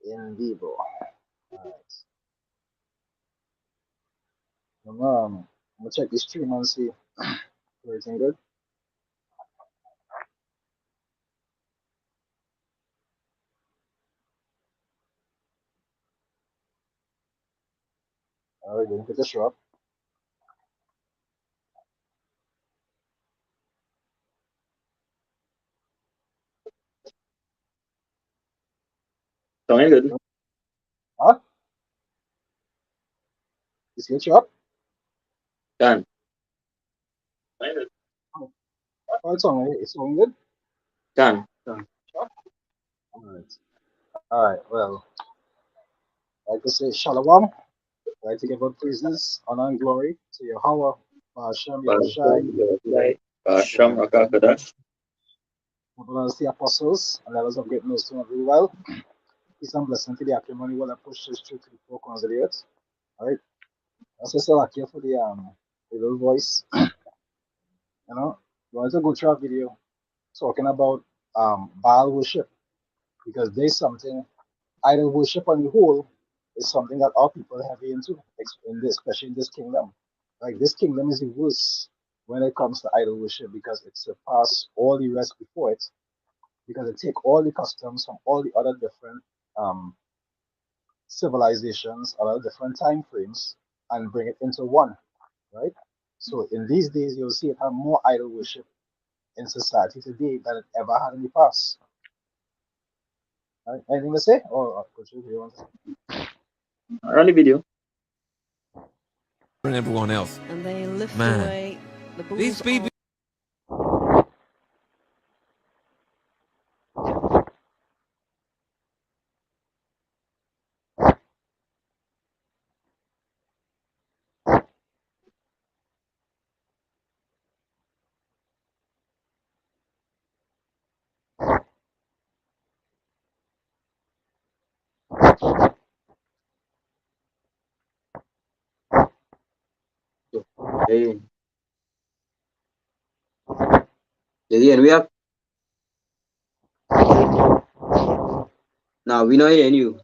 in vivo. Alright. I'm gonna check this stream and see everything good. Alright, then put the show up. Sounding good. Huh? Is it show up? Done. Oh, it's on good. Done. Done. Alright. Alright, well, like to say shalom. Like to give up praises, honor and glory to Yahweh, Hashem, Yahushai, Sham Rakakada. the apostles, and let us have great news to them really well. Peace and blessing to the acrimony will push this through to the four corners of the earth. Alright. That's just like here for the little voice. You know, you want to go through a video talking about Baal worship because there's something idol worship on the whole is something that our people are heavy into, in this, especially in this kingdom. Like this kingdom is the worst when it comes to idol worship because it surpasses all the rest before it, because it take all the customs from all the other different um, civilizations, other different time frames, and bring it into one, right? So in these days, you'll see it have more idol worship in society today than it ever had in the past. Right? Anything to say? Or Coach, you want to say? Run the video. And everyone else. And they lift Man, away the bulls these people. Hey. Again, we have. Now we know hearing you.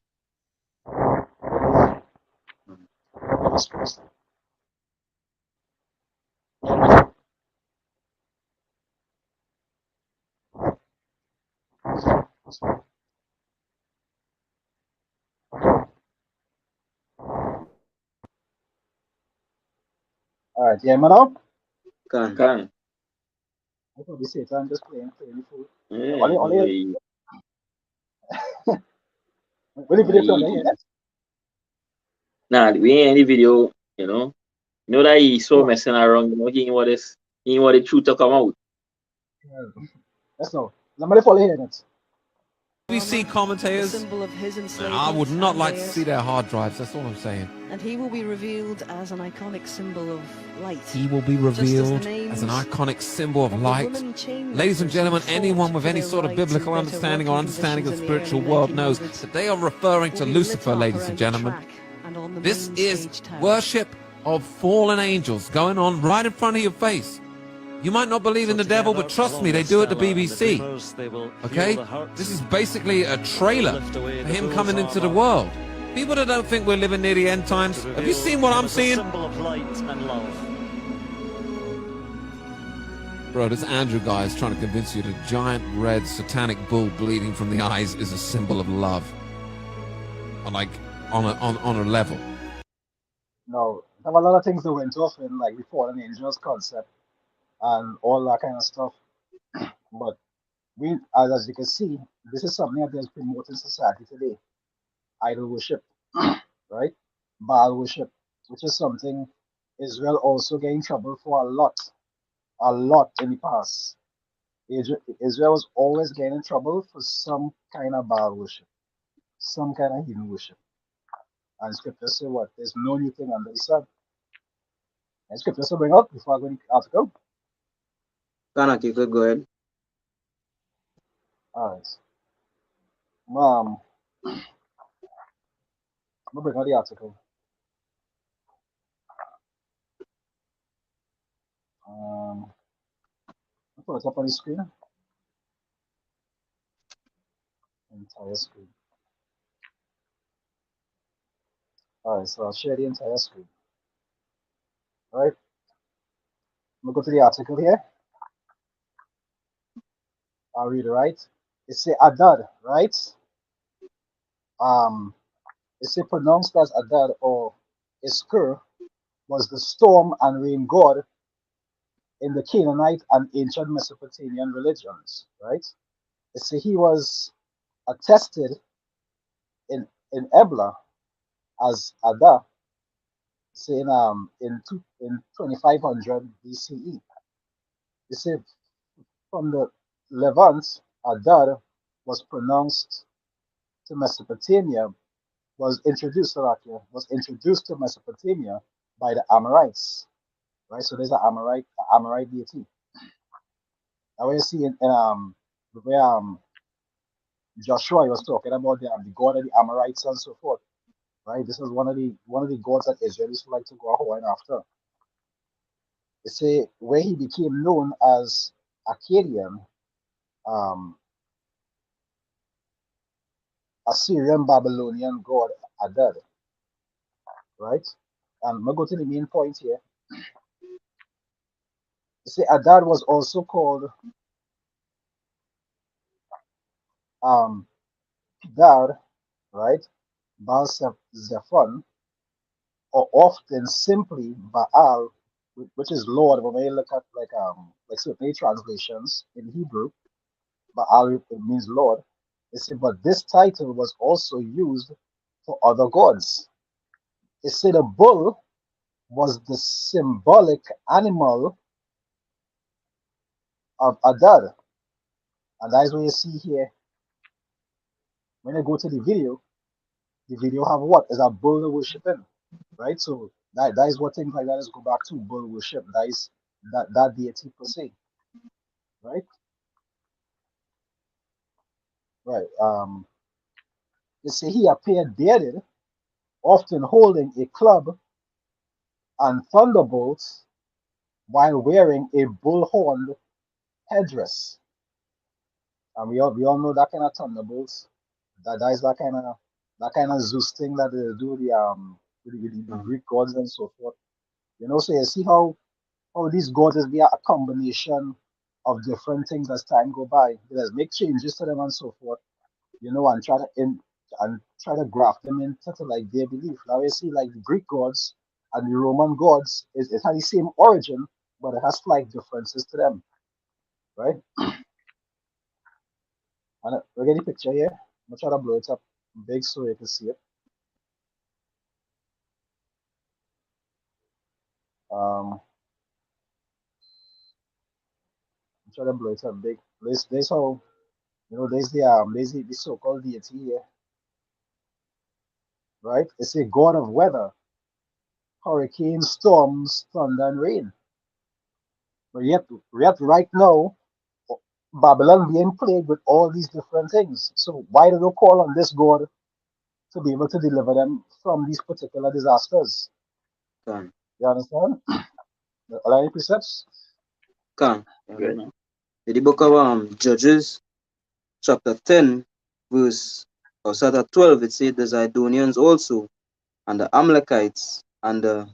All right, yeah, madam. Can. I probably say I'm just playing the fool. Yeah. Only video play on the internet. Nah, we ain't any video, you know. You know that he's so Oh, messing around, you know, he ain't what the truth to come out. yeah. That's no. Somebody follow here. That's BBC commentators, symbol of his enslavement, I would not like to theirs. see their hard drives. That's all I'm saying. And he will be revealed as an iconic symbol of light. He will be revealed as an iconic symbol of light. Ladies and gentlemen, anyone with any sort of biblical understanding or understanding of the spiritual world knows that they are referring to Lucifer, ladies and gentlemen. This is worship of fallen angels going on right in front of your face. You might not believe in the devil, but trust me, they do at the BBC. Okay? This is basically a trailer for him coming into the world. People that don't think we're living near the end times, have you seen what I'm seeing? Symbol of light and love. Bro, this Andrew guy is trying to convince you the giant red satanic bull bleeding from the eyes is a symbol of love. Like, on a level. no. There have a lot of things that went off in like the fallen angels concept and all that kind of stuff. But we, as you can see, this is something that is promoted in society today. Idol worship, right? Baal worship, which is something Israel also get in trouble for a lot in the past. Israel was always getting in trouble for some kind of Baal worship, some kind of heathen worship. And scripture say what? There's no new thing under the sun. And scripture say bring up before I go to the article. Can you could go ahead. All right. I'm gonna bring out the article. I'll put it up on the screen. Entire screen. All right, so I'll share the entire screen. All right, I'm gonna go to the article here. I'll read it, right. It say Adad, right? Um, it's pronounced as Adad or Iskur, was the storm and rain god in the Canaanite and ancient Mesopotamian religions, right? It say he was attested in Ebla as Ada, saying in 2500 BCE. It say from the Levant, Adad was pronounced to Mesopotamia, was introduced to Mesopotamia by the Amorites, right? So there's an Amorite deity. Now we see where Joshua was talking about the god of the Amorites and so forth, right? This is one of the gods that Israelis like to go going after. They say where he became known as Akkadian, um, Assyrian Babylonian god Adad, right? And I'm gonna go to the main point here. They say Adad was also called um, Pidar, right? Baal Zephon, or often simply Baal, which is Lord. When we look at like certain translations in Hebrew, Baal it means Lord. It said, but this title was also used for other gods. It said a bull was the symbolic animal of Adad, and that is what you see here. When you go to the video have what is a bull worshiping, right? So that is what things like that is go back to bull worship. That is that deity per se, right? Right. They say he appeared bearded, often holding a club and thunderbolts while wearing a bull-horned headdress. And we all know that kind of thunderbolts. That is that kind of Zeus thing that they do with the Greek gods and so forth. So you see how these gods is be a combination of different things as time go by. They just make changes to them and so forth. And try to graft them into like their belief. Now you see like the Greek gods and the Roman gods, it has the same origin, but it has slight differences to them, right? And we get the picture here. I'm gonna try to blow it up big so you can see it. I'm trying to blow it up big. There's how there's the so-called deity here, right? It's a god of weather, hurricanes, storms, thunder, and rain. But yet right now, Babylon being plagued with all these different things. So why do they call on this God to be able to deliver them from these particular disasters? Can. You understand? Are any precepts? Can. In the book of Judges, chapter 10, verse or chapter 12, it says the Zidonians also, and the Amalekites and the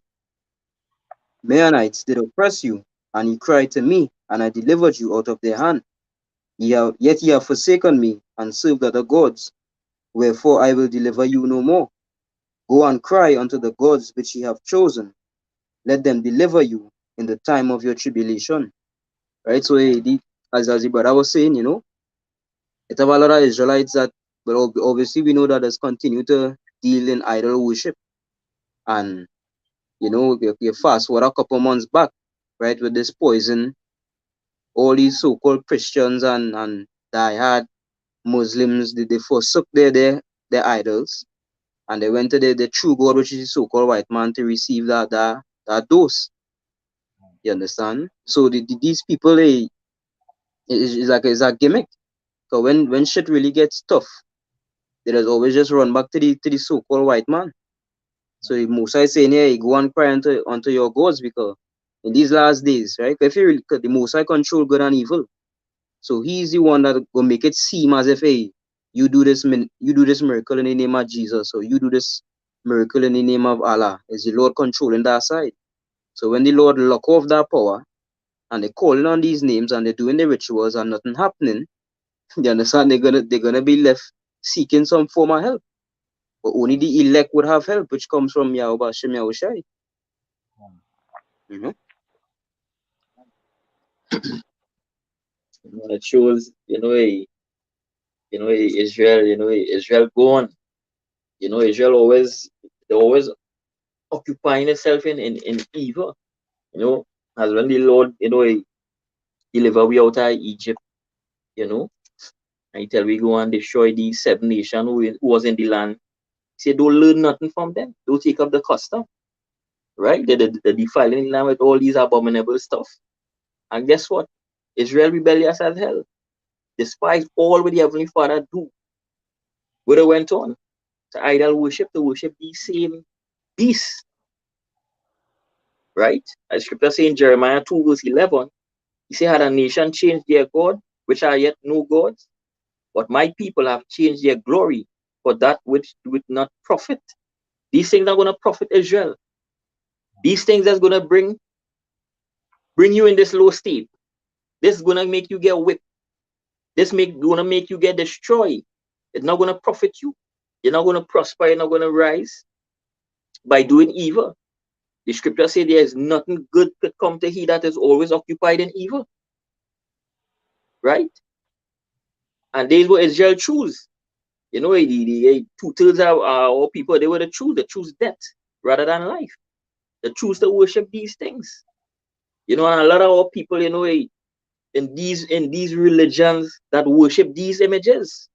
Maonites did oppress you, and ye cried to me, and I delivered you out of their hand. Yet ye have forsaken me, and served other gods, wherefore I will deliver you no more. Go and cry unto the gods which ye have chosen. Let them deliver you in the time of your tribulation. Right? So as the brother was saying, it have a lot of Israelites that, but obviously we know that has continued to deal in idol worship. And you fast forward a couple months back, right, with this poison, all these so-called Christians and diehard Muslims, they forsook their idols, and they went to the true God, which is the so-called white man, to receive that dose. You understand? So these people, it's a gimmick. So when shit really gets tough, they just always just run back to the so-called white man. So the Musa is saying, yeah, go and cry unto your gods, because in these last days, right? If you really, the Musa control good and evil, so he's the one that will make it seem as if, hey, you do this miracle in the name of Jesus, or you do this miracle in the name of Allah. Is the Lord controlling that side? So when the Lord lock off that power and they're calling on these names and they're doing the rituals and nothing happening, you understand? They're gonna be left seeking some form of help. But only the elect would have help, which comes from Yahweh Hashem Yahushai. You know? It shows, Israel, Israel go on. Israel always occupying itself in evil. As when the Lord, he deliver we out of Egypt, and he tell we go and destroy these 7 nations who was in the land. He said, don't learn nothing from them. Don't take up the custom. Right? They're defiling the land with all these abominable stuff. And guess what? Israel rebellious as hell. Despite all what the Heavenly Father do, what they went on to idol worship, to worship these same beasts. Right? As scripture says in Jeremiah 2 verse 11, he said, had a nation changed their God, which are yet no gods, but my people have changed their glory for that which would not profit. These things are going to profit Israel. These things that's going to bring you in this low state. This is going to make you get whipped. This going to make you get destroyed. It's not going to profit you. You're not going to prosper. You're not going to rise by doing evil. The scripture says there is nothing good could come to he that is always occupied in evil. Right? And this is what Israel choose. The 2/3 of our people, they were the choose death rather than life. They choose to worship these things. And a lot of our people, in these religions that worship these images.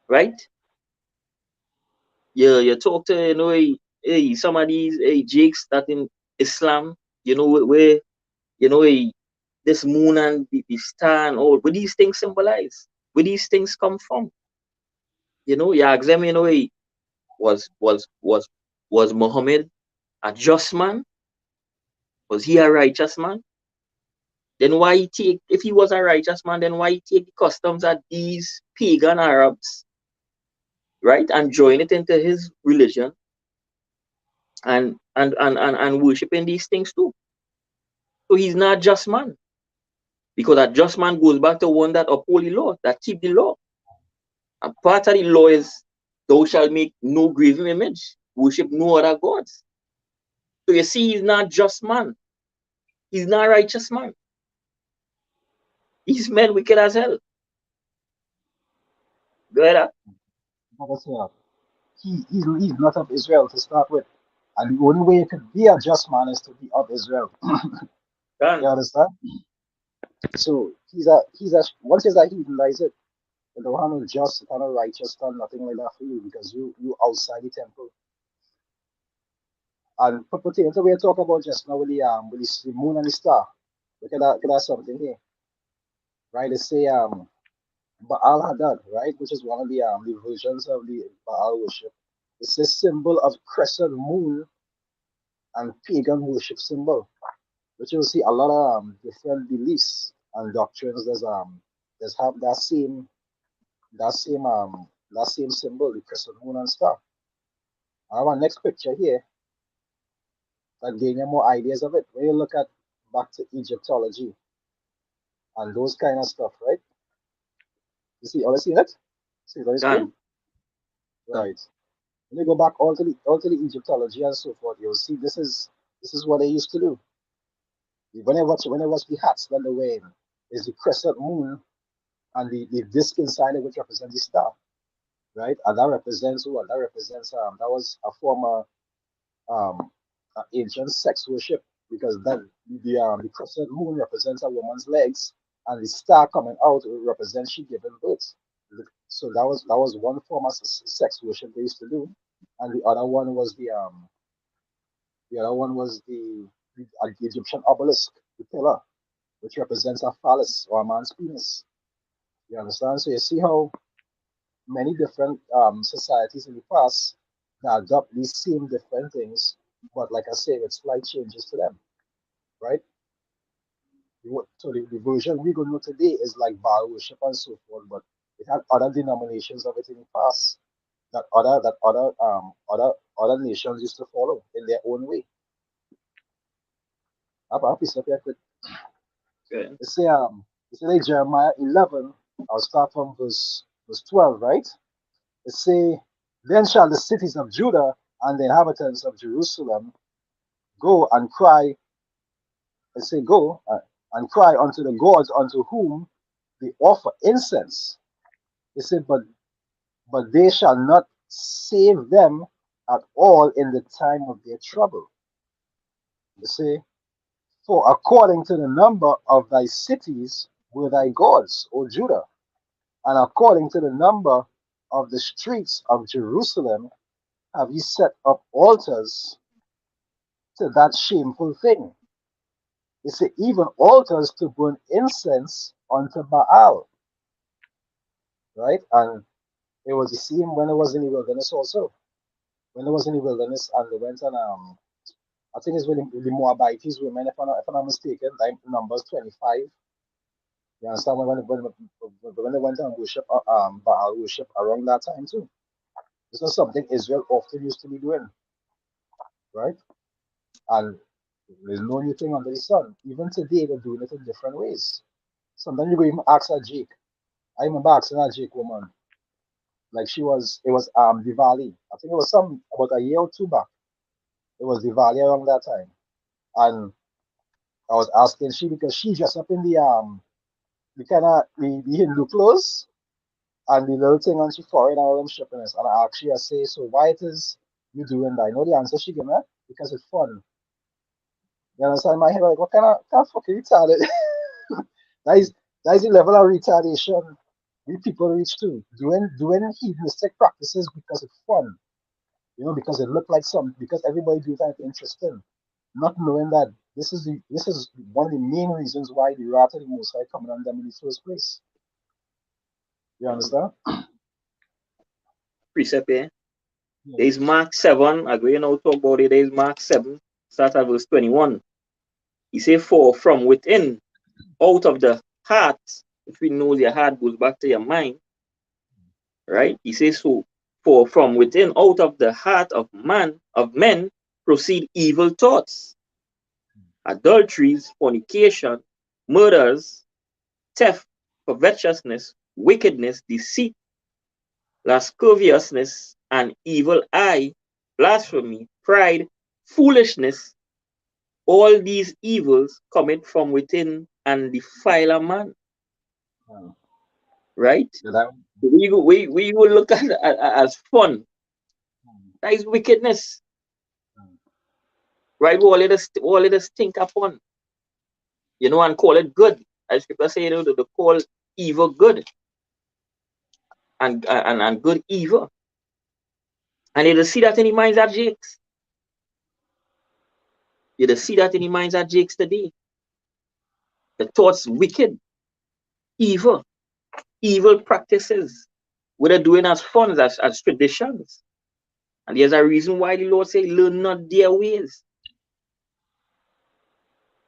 Right? You talk to some of these jakes that in Islam, where this moon and the star and all, what these things symbolize, where these things come from. You ask them, was Muhammad a just man? Was he a righteous man? Then why if he was a righteous man, then why he take the customs of these pagan Arabs, right, and join it into his religion and worshiping these things too? So he's not a just man. Because a just man goes back to one that uphold the law, that keep the law. And part of the law is thou shalt make no graven image, worship no other gods. So you see, he's not just man. He's not a righteous man. He's men wicked as hell. Go ahead. He's not of Israel to start with. And the only way you could be a just man is to be of Israel. You understand? So he's a once he's a heathen, that is it. You don't have no just, kind of righteous, kind of nothing like that for you because you outside the temple. And pertaining to what we're talking about just now with the moon and the star. Look at that something here. Right? They say Baal Hadad, right, which is one of the versions of the Baal worship. It's a symbol of crescent moon and pagan worship symbol, which you'll see a lot of different beliefs and doctrines. There's have that same symbol, the crescent moon and star. I have a next picture here that gave you more ideas of it. When you look at back to Egyptology and those kind of stuff, right? You see, all seen it? See it on the screen? Right. When you go back all to the Egyptology and so forth, you'll see this is what they used to do. When I watch the hats that they're wearing, is the crescent moon and the disc inside it, which represents the star, right? And that represents what? That represents that was a former ancient sex worship because then the crescent moon represents a woman's legs and the star coming out represents she giving birth. So that was one form of sex worship they used to do, and the other one was the Egyptian obelisk, the pillar, which represents a phallus or a man's penis. You understand? So you see how many different societies in the past that adopt these same different things, but like I say, with slight changes to them, right? So the version we gonna know today is like Baal worship and so forth, but it had other denominations of it in the past other nations used to follow in their own way. I'll piece up here quick. Okay. It say like Jeremiah 11. I'll start from verse 12, right? It say, then shall the cities of Judah and the inhabitants of Jerusalem go and cry. It say go and cry unto the gods unto whom they offer incense. It said, but they shall not save them at all in the time of their trouble. You see, for according to the number of thy cities were thy gods, O Judah, and according to the number of the streets of Jerusalem have ye set up altars to that shameful thing. You see, even altars to burn incense unto Baal, right? And it was the same when it was in the wilderness also. When it was in the wilderness and they went on I think it's really the Moabites women, if I'm not mistaken, like Numbers 25. You understand when they went and worship Baal worship around that time too. This is something Israel often used to be doing, right? And there's no new thing under the sun. Even today, they're doing it in different ways. Sometimes you go even ask a Jake. I remember asking a Jake woman, like it was Diwali. I think it was about a year or two back. It was Diwali around that time, and I was asking she because she dressed up in the kind of the Hindu clothes and the little thing on she forehead and all them strippiness. And I asked her, I say, so why it is you doing that? You know the answer she gave me? Because it's fun. You understand? In my head, like, what kind of fucking retarded? that is that is the level of retardation we people reach to. Doing hedonistic practices because it's fun. You know, because it looked like something, because everybody do that interesting. Not knowing that this is one of the main reasons why the wrath of the Most High coming on them in the first place. You understand? Precept here. Yeah. There is Mark 7. I go now talk about it. There is Mark 7. Start at verse 21. He say, for from within, out of the heart, if we know your heart goes back to your mind, right? He says, so for from within, out of the heart of men, proceed evil thoughts, adulteries, fornication, murders, theft, covetousness, wickedness, deceit, lasciviousness, an evil eye, blasphemy, pride, foolishness. All these evils commit from within and defile a man. Right? We will look at it as fun. That is wickedness. Right? All let us think upon. You know, and call it good. As people say, you know, they call evil good. And good evil. And you see that in the minds of Jakes. You see that in the minds of Jakes today. The thoughts wicked, evil practices. What they're doing as fun, as traditions. And there's a reason why the Lord say, learn not their ways.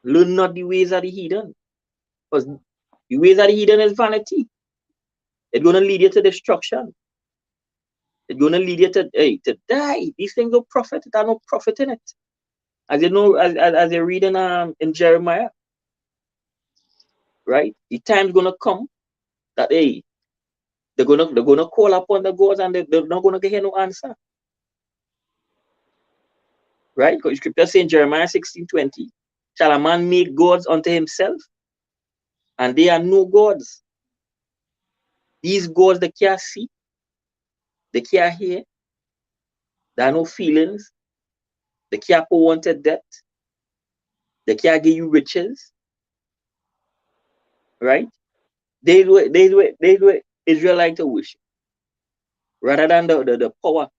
Learn not the ways of the heathen. Because the ways of the heathen is vanity. It's going to lead you to destruction. It's going to lead you to die. These things don't profit. There's no profit in it. As you know, as you're reading in Jeremiah, right? The time's going to come that, they're gonna call upon the gods and they're not gonna get no answer. Right? Because scripture saying Jeremiah 16:20, shall a man make gods unto himself? And they are no gods. These gods they can't see, they can't hear, there are no feelings, they can't put wanted debt, they can't give you riches. Right? They do Israelite to worship. Rather than the power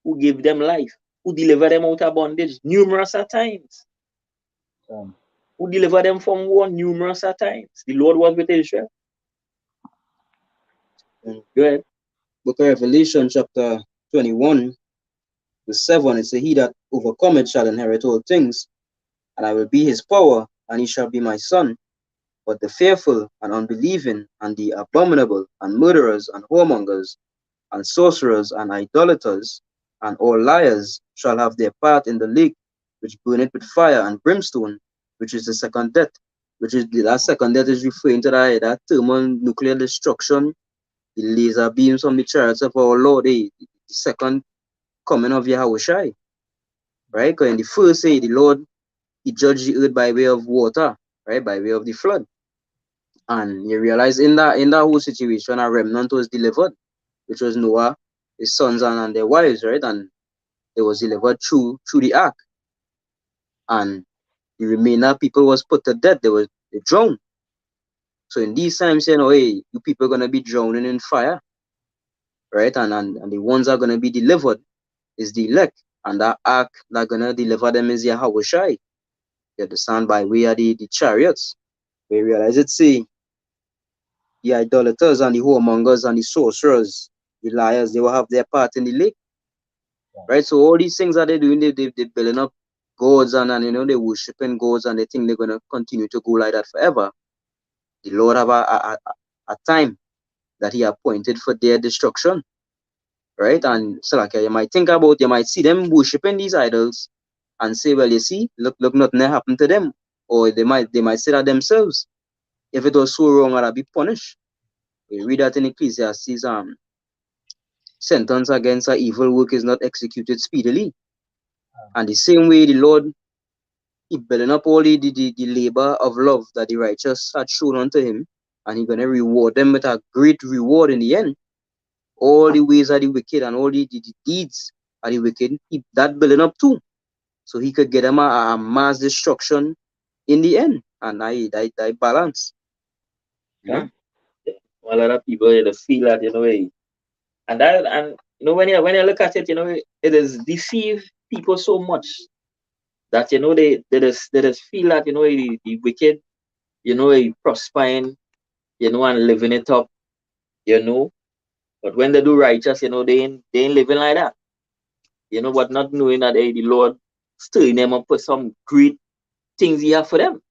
who gave them life, who delivered them out of bondage numerous times. Who delivered them from war numerous times. The Lord was with Israel. Go ahead. Book of Revelation, chapter 21, verse 7, it says, he that overcometh shall inherit all things, and I will be his power, and he shall be my son. But the fearful and unbelieving, and the abominable, and murderers, and whoremongers, and sorcerers, and idolaters, and all liars shall have their part in the lake, which burneth with fire and brimstone, which is the second death. That second death is referring to that thermonuclear destruction, the laser beams from the chariots of our Lord, the second coming of Yahushua. Right? Because in the first the Lord, he judged the earth by way of water, right? By way of the flood. And you realize in that whole situation, a remnant was delivered, which was Noah, his sons and their wives, right? And it was delivered through the ark. And the remainder people was put to death. They drowned. So in these times, hey, you people are gonna be drowning in fire, right? And the ones that are gonna be delivered is the elect. And that ark that gonna deliver them is Yahushua. You understand, by way of the chariots. We realize it, see, the idolaters and the whoremongers and the sorcerers, the liars, they will have their part in the lake. Right? So all these things that they're doing, they're building up gods and they're worshiping gods and they think they're gonna continue to go like that forever. The Lord have a time that he appointed for their destruction. Right? And so like you might see them worshiping these idols and say, well, you see, look, nothing happened to them. Or they might say that themselves. If it was so wrong, I'd be punished. We read that in Ecclesiastes, sentence against an evil work is not executed speedily. And the same way the Lord, he building up all the labor of love that the righteous had shown unto him, and he's gonna reward them with a great reward in the end. All the ways of the wicked and all the deeds of the wicked, that building up too. So he could get them a mass destruction in the end. And I balance. Yeah. A lot of people they feel that, and when you look at it, it is deceive people so much that they just feel that the wicked, prospering, and living it up, but when they do righteous, they ain't living like that, but not knowing that the Lord stirring them up for some great things he have for them,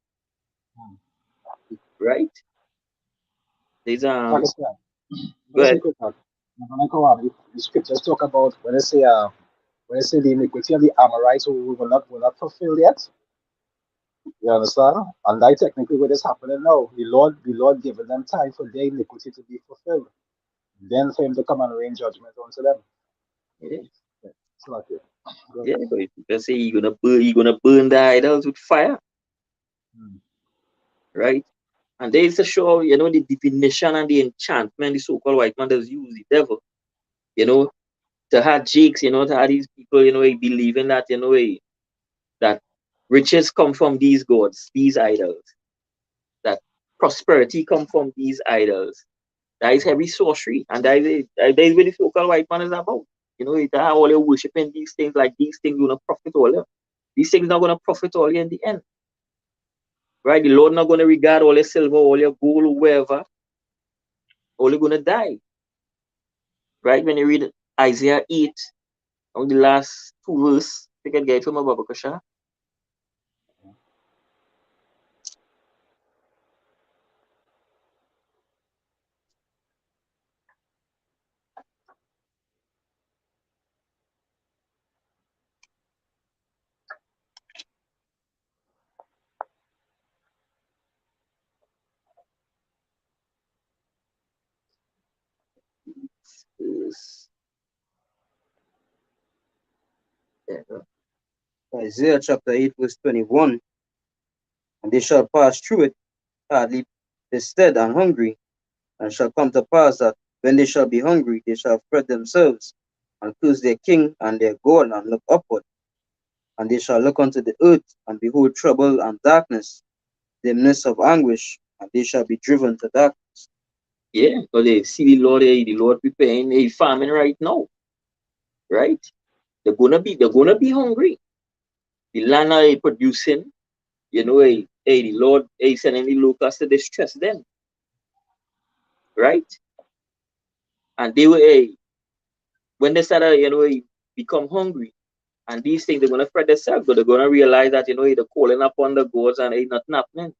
right? There's Pakistan. go Let's ahead. look at that. When I go on, the scriptures talk about when they say the iniquity of the Amorites who will not fulfill yet. You understand? And that technically what is happening now. The Lord giving them time for their iniquity to be fulfilled. Then for him to come and rain judgment onto them. Yeah, It's like it. Good. yeah, but if you say you're gonna burn the idols with fire, right? And there is a show, the divination and the enchantment the so-called white man does use the devil, to have jakes, to have these people, believing that, that riches come from these gods, these idols, that prosperity come from these idols. That is heavy sorcery, and that is what the so-called white man is about. They have all your worshiping these things, like these things gonna profit all you. These things not gonna profit all you in the end. Right? The Lord not gonna regard all your silver, all your gold, wherever, all you're gonna die. Right? When you read Isaiah 8, on the last two verse, you can get it from a Baba Kasha. Isaiah chapter 8, verse 21. And they shall pass through it, hardly bested and hungry, and shall come to pass that when they shall be hungry, they shall spread themselves, and curse their king and their God, and look upward. And they shall look unto the earth, and behold trouble and darkness, the midst of anguish, and they shall be driven to darkness. Yeah, because they see the Lord preparing a famine right now. Right? They're gonna be hungry. The land are producing, the Lord sending the locusts to distress them. Right? And they will when they start become hungry, and these things they're gonna spread themselves, but they're gonna realize that they're calling upon the gods and ain't nothing happening.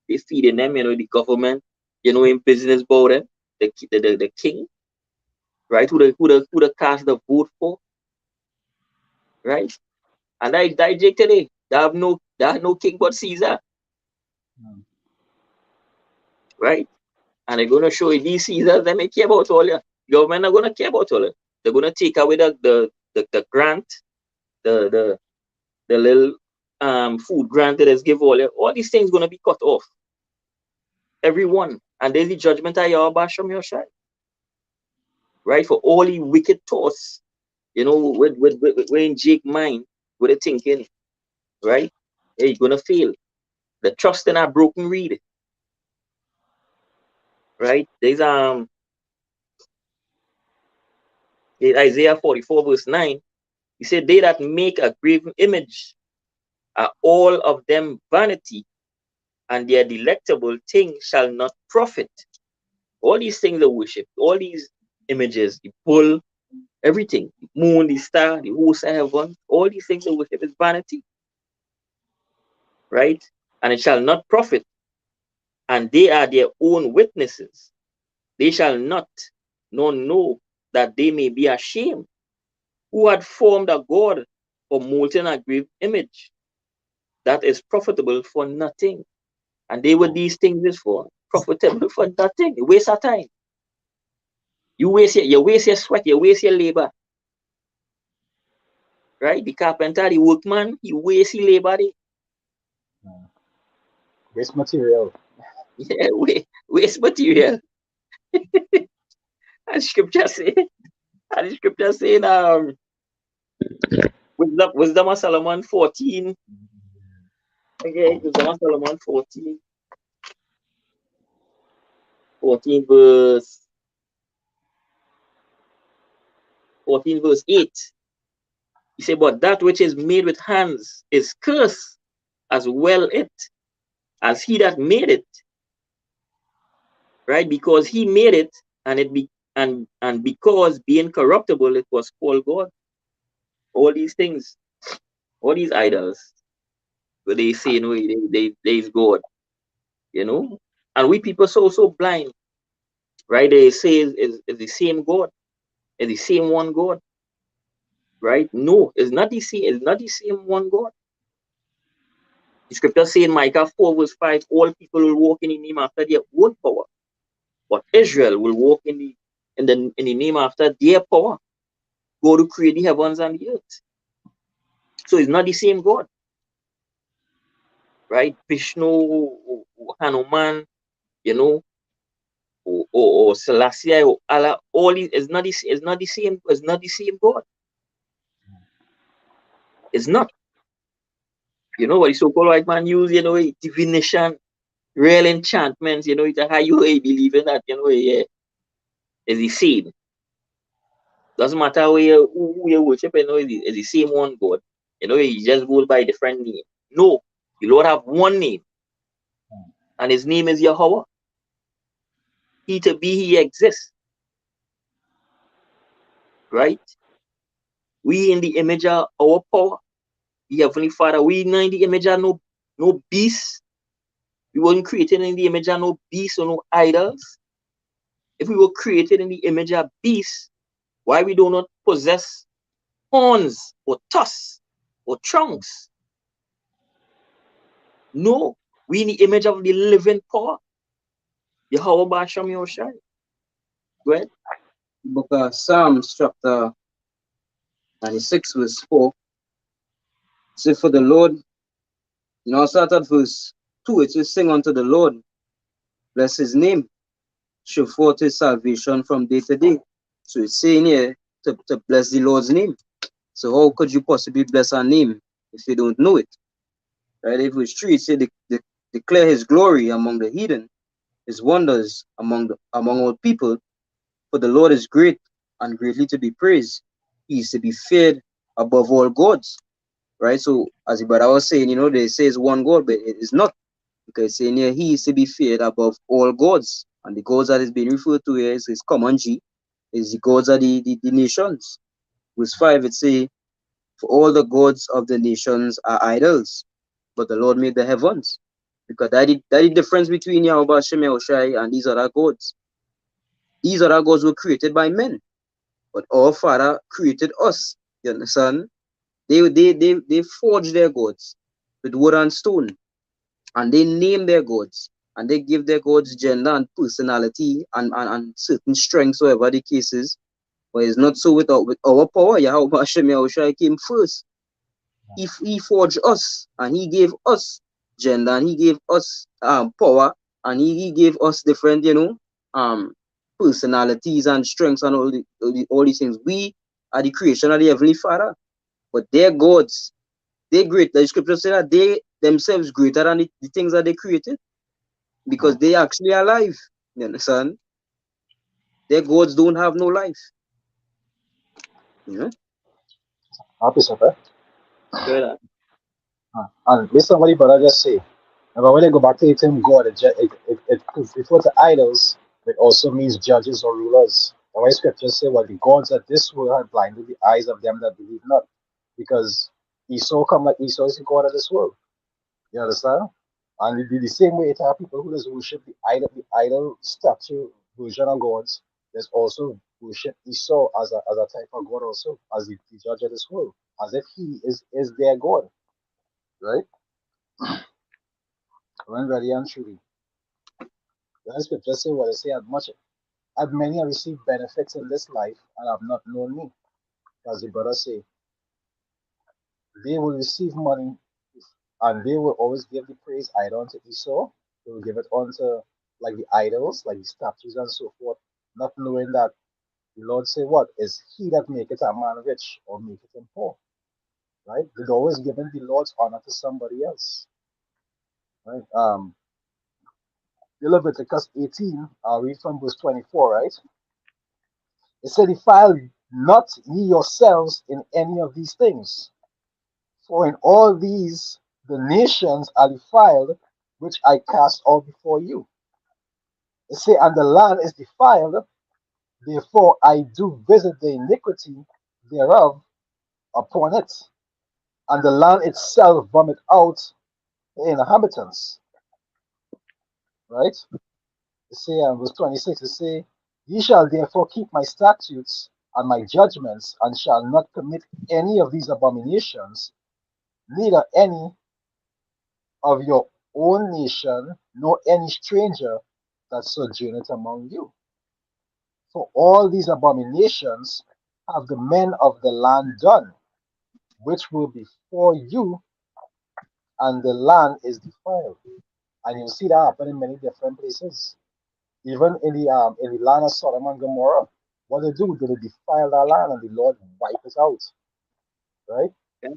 They feeding them, the government, in business about them, the king, right? Who the cast the vote for, right? And I Jake today. They have no king but Caesar, right? And they're gonna show you these Caesars, they may care about all you. Government not gonna care about all you. They're gonna take away the grant, the the little food grant that is give all these things gonna be cut off. Everyone. And there's the judgment of Yahweh Shem Yoshai. Right? For all the wicked thoughts, you know, with in Jake mind, with the thinking, right? Hey, you're gonna fail. The trust in a broken reed. Right? There's Isaiah 44, verse 9. He said, they that make a graven image are all of them vanity, and their delectable thing shall not profit. All these things are worship, all these images, the bull, everything, the moon, the star, the host of heaven, all these things are worship is vanity. Right? And it shall not profit. And they are their own witnesses. They shall not nor know that they may be ashamed, who had formed a god or molten a graven image that is profitable for nothing. And they were these things is for profitable for nothing. You waste your time. You waste your sweat, you waste your labor. Right? The carpenter, the workman, he wastes his labor. Waste material. Yeah, waste material. As scripture say, Wisdom of Solomon 14. Okay, Wisdom of Solomon 14 verse 8. He said, but that which is made with hands is cursed, as well it as he that made it. Right? Because he made it, and it be and because being corruptible, it was called God. All these things, all these idols, where they say, you know, they is God, you know, and we people so blind, right? They say it's the same God, it's the same one God, right? No, it's not the same. It's not the same one God. The scripture say in Micah 4 verse 5, all people will walk in the name after their own power, but Israel will walk in the name after their power. God to create the heavens and the earth. So it's not the same God, right? Vishnu, or Hanuman, you know, or Selassie, or Allah, all these it's not the same. It's not the same God. It's not. You know what the so-called white man use, you know, divination, real enchantments, you know, it's how you believe in that, you know, yeah, it's the same. Doesn't matter who you worship, you know, it's the same one God. You know, he just goes by different name. No, the Lord have one name, and his name is Yahweh. He to be, he exists. Right? We in the image of our power. The Heavenly Father, we not in the image of no beast. We weren't created in the image of no beast or no idols. If we were created in the image of beasts, why we do not possess horns or tusks or trunks? No, we in the image of the living power. Yahweh Basham Yoshai. Go ahead. Book of Psalms, chapter 96, verse 4. It says, for the Lord, you know, start at verse 2. It says, sing unto the Lord, bless his name, show forth his salvation from day to day. So it's saying here to bless the Lord's name. So how could you possibly bless our name if you don't know it? Right? If it's true, it said declare his glory among the heathen, his wonders among all people. For the Lord is great and greatly to be praised. He is to be feared above all gods. Right? So as the brother was saying, you know, they say it's one God, but it is not. Because saying here he is to be feared above all gods. And the gods that is being referred to here is common G, is the gods of the nations. Verse 5, it say, for all the gods of the nations are idols, but the Lord made the heavens. Because that is the difference between Yahweh Shem Yahushai and these other gods. These other gods were created by men. But our Father created us. You understand? They forge their gods with wood and stone, and they name their gods, and they give their gods gender and personality and certain strengths, whatever the case is. But it's not so with our power. Yahweh Hashem Yahushua came first. He forged us, and he gave us gender, and he gave us power, and he gave us different, personalities and strengths and all these things. We are the creation of the Heavenly Father, but their gods, they great. The scripture say that they themselves greater than the things that they created, because they actually are alive. You understand? Their gods don't have no life. You know? Happy, sir. Good. And based on what the brother just say, but when they go back to the term God, it refers to idols, it also means judges or rulers. The way scriptures say, well, the gods of this world have blinded the eyes of them that believe not. Because Esau come like Esau is the God of this world. You understand? And it be the same way to have people who just worship the idol statue version of gods. There's also worship Esau as a type of God also, as the judge of this world, as if he is their God, right? When very and truly. The scripture say what they say, as many have received benefits in this life and have not known me. As the brother say, they will receive money and they will always give the praise either unto Esau, they will give it unto like the idols, like the statues and so forth, not knowing that the Lord say what is he that maketh a man rich or maketh him poor. Right? They're always giving the Lord's honor to somebody else. Right? Leviticus 18, I'll read from verse 24, right? It said, defile not ye yourselves in any of these things. For in all these the nations are defiled, which I cast out before you. It say, and the land is defiled, therefore I do visit the iniquity thereof upon it, and the land itself vomit out the inhabitants. Right? It say in verse 26, it say, ye shall therefore keep my statutes and my judgments, and shall not commit any of these abominations, neither any of your own nation, nor any stranger that sojourneth among you. For all these abominations have the men of the land done, which were before you, and the land is defiled. And you see that happen in many different places. Even in the land of Sodom and Gomorrah, what they do, they defile that land and the Lord wipe it out. Right? Okay.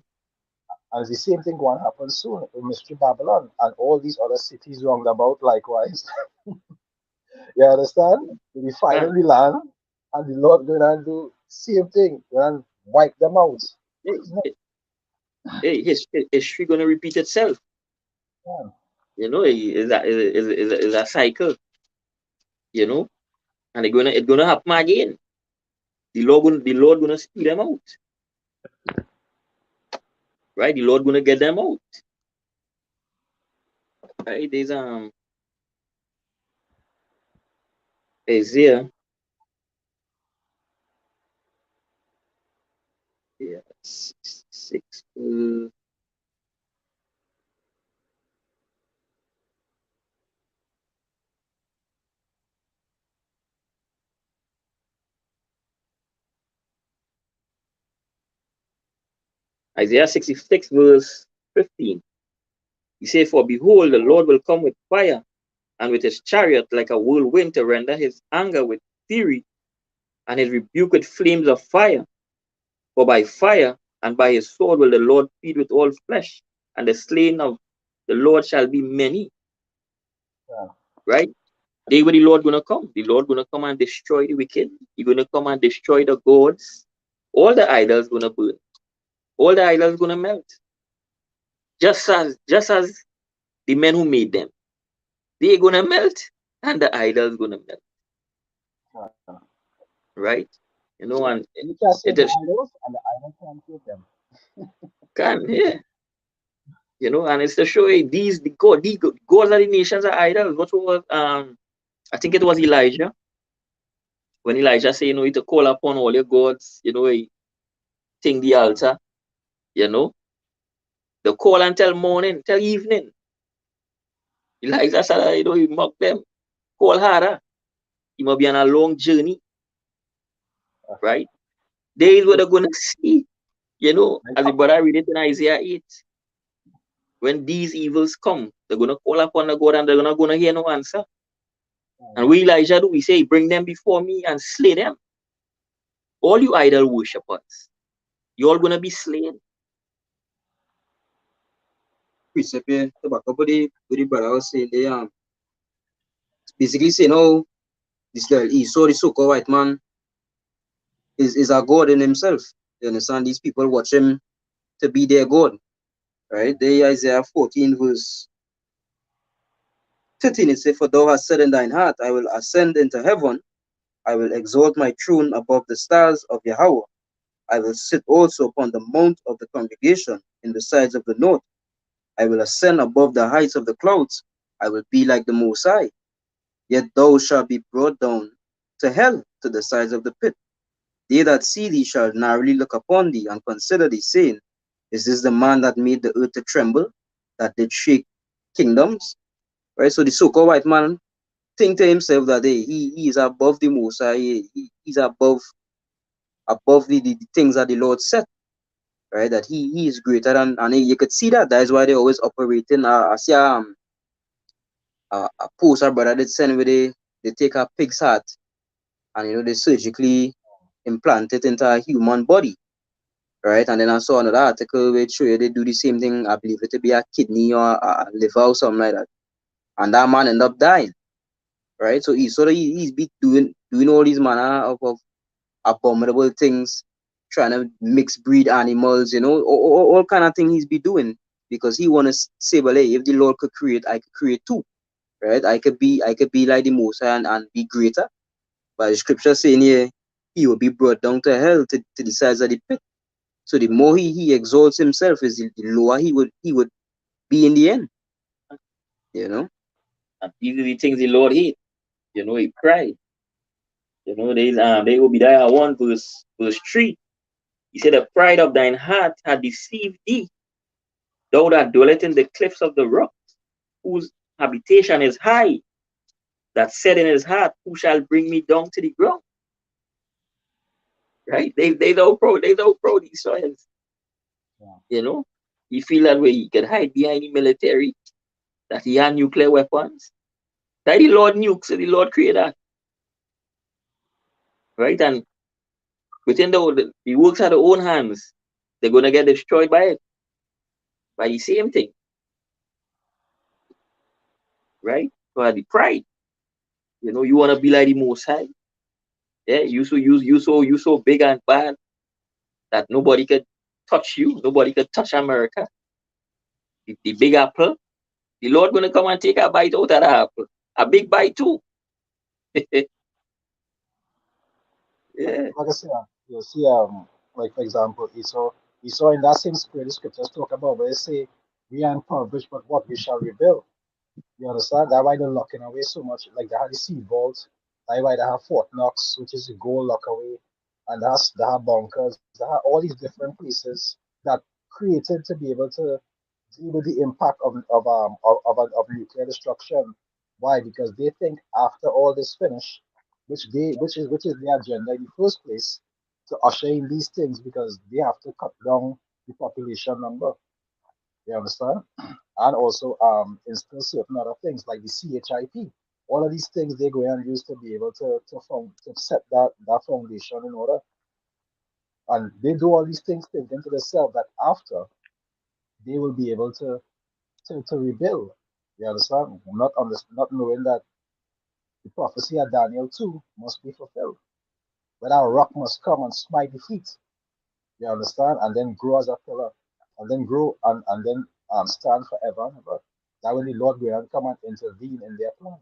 And it's the same thing going to happen soon in Mystery Babylon and all these other cities round about likewise. You understand? They defile Ah, the land and the Lord going to do same thing and wipe them out. hey, Isn't it? hey, history gonna repeat itself. Yeah. Is a cycle. You know, and it's gonna happen again. The Lord gonna spew them out, right? The Lord gonna get them out, right? There's Isaiah, yeah, 66, Isaiah 66 verse 15. He said, "For behold, the Lord will come with fire, and with his chariot like a whirlwind to render his anger with fury, and his rebuke with flames of fire. For by fire and by his sword will the Lord feed with all flesh, and the slain of the Lord shall be many." Yeah. Right? Day where the Lord gonna come. The Lord gonna come and destroy the wicked. He gonna come and destroy the gods. All the idols gonna burn. All the idols gonna melt. Just as the men who made them. They're gonna melt and the idols gonna melt. Yeah. Right? And You can save it the is idols and the idol can't save them. can, yeah. And it's to show you the gods of the nations are idols. What was I think it was Elijah when Elijah say, you to call upon all your gods, he ting the altar, the call until morning, till evening. Elijah said, he mock them, call harder. He must be on a long journey, right? Days where they're gonna see, as the brother read it in Isaiah 8. When these evils come, they're gonna call upon the God and they're not gonna hear no answer. And we Elijah do, we say, bring them before me and slay them. All you idol worshippers, you're all gonna be slain. Precept here, the back up the brother was saying they basically saying, oh, this guy Esau, the so-called white man, is a god in himself. You understand? These people watch him to be their god. Right? There Isaiah 14 verse 13, it says, for thou hast said in thine heart, I will ascend into heaven, I will exalt my throne above the stars of Yahweh. I will sit also upon the mount of the congregation in the sides of the north. I will ascend above the heights of the clouds. I will be like the Most High. Yet thou shalt be brought down to hell, to the sides of the pit. They that see thee shall narrowly look upon thee and consider thee, saying, is this the man that made the earth to tremble, that did shake kingdoms? Right? So the so-called white man think to himself that he is above the Most High. He's above the things that the Lord said. Right? That he is greater than, and you could see that. That is why they always operating. I see a post our brother did send where they take a pig's heart and they surgically implant it into a human body. Right? And then I saw another article which show you they do the same thing. I believe it to be a kidney or a liver or something like that. And that man ended up dying. Right? So he's be doing all these manner of abominable things, trying to mix breed animals, all kind of things he's be doing because he wanna say, well, hey, if the Lord could create, I could create too. Right? I could be like the Most High and be greater. But the scripture saying here, he will be brought down to hell, to the sides of the pit. So the more he exalts himself, is the lower he would be in the end. And these are the things the Lord hate. He cried. They Obadiah 1 verse 3. He said, the pride of thine heart had deceived thee. Thou that dwellest in the cliffs of the rock, whose habitation is high, that said in his heart, who shall bring me down to the ground? Right? They don't pro these soils. Yeah. He feel that way he could hide behind the military, that he had nuclear weapons. That the Lord nukes, so the Lord created that. Right? And within the works of their own hands, they're gonna get destroyed by it. By the same thing. Right? So the pride. You wanna be like the Most High. Yeah, you so big and bad that nobody could touch you, nobody could touch America. The big apple, the Lord gonna come and take a bite out of the apple. A big bite too. Yeah. Like I say, you see, like for example, Esau in that same spirit, the scriptures talk about where they say, we are impoverished, but what we shall rebuild. You understand? That's why they're locking away so much. Like they have the seed vault, that's why they have Fort Knox, which is the gold lock away, and they have bunkers, they have all these different places that created to be able to deal with the impact of nuclear destruction. Why? Because they think after all this finish, which is their agenda in the first place, to usher in these things because they have to cut down the population number. You understand? And also instill certain other things like the CHIP. All of these things they go and use to be able to set that foundation in order. And they do all these things thinking to themselves that after they will be able to rebuild. You understand? Not knowing that the prophecy of Daniel 2 must be fulfilled. Where that rock must come and smite the feet. You understand? And then grow as a pillar. And then grow and then stand forever and ever. That when the Lord will come and intervene in their plan.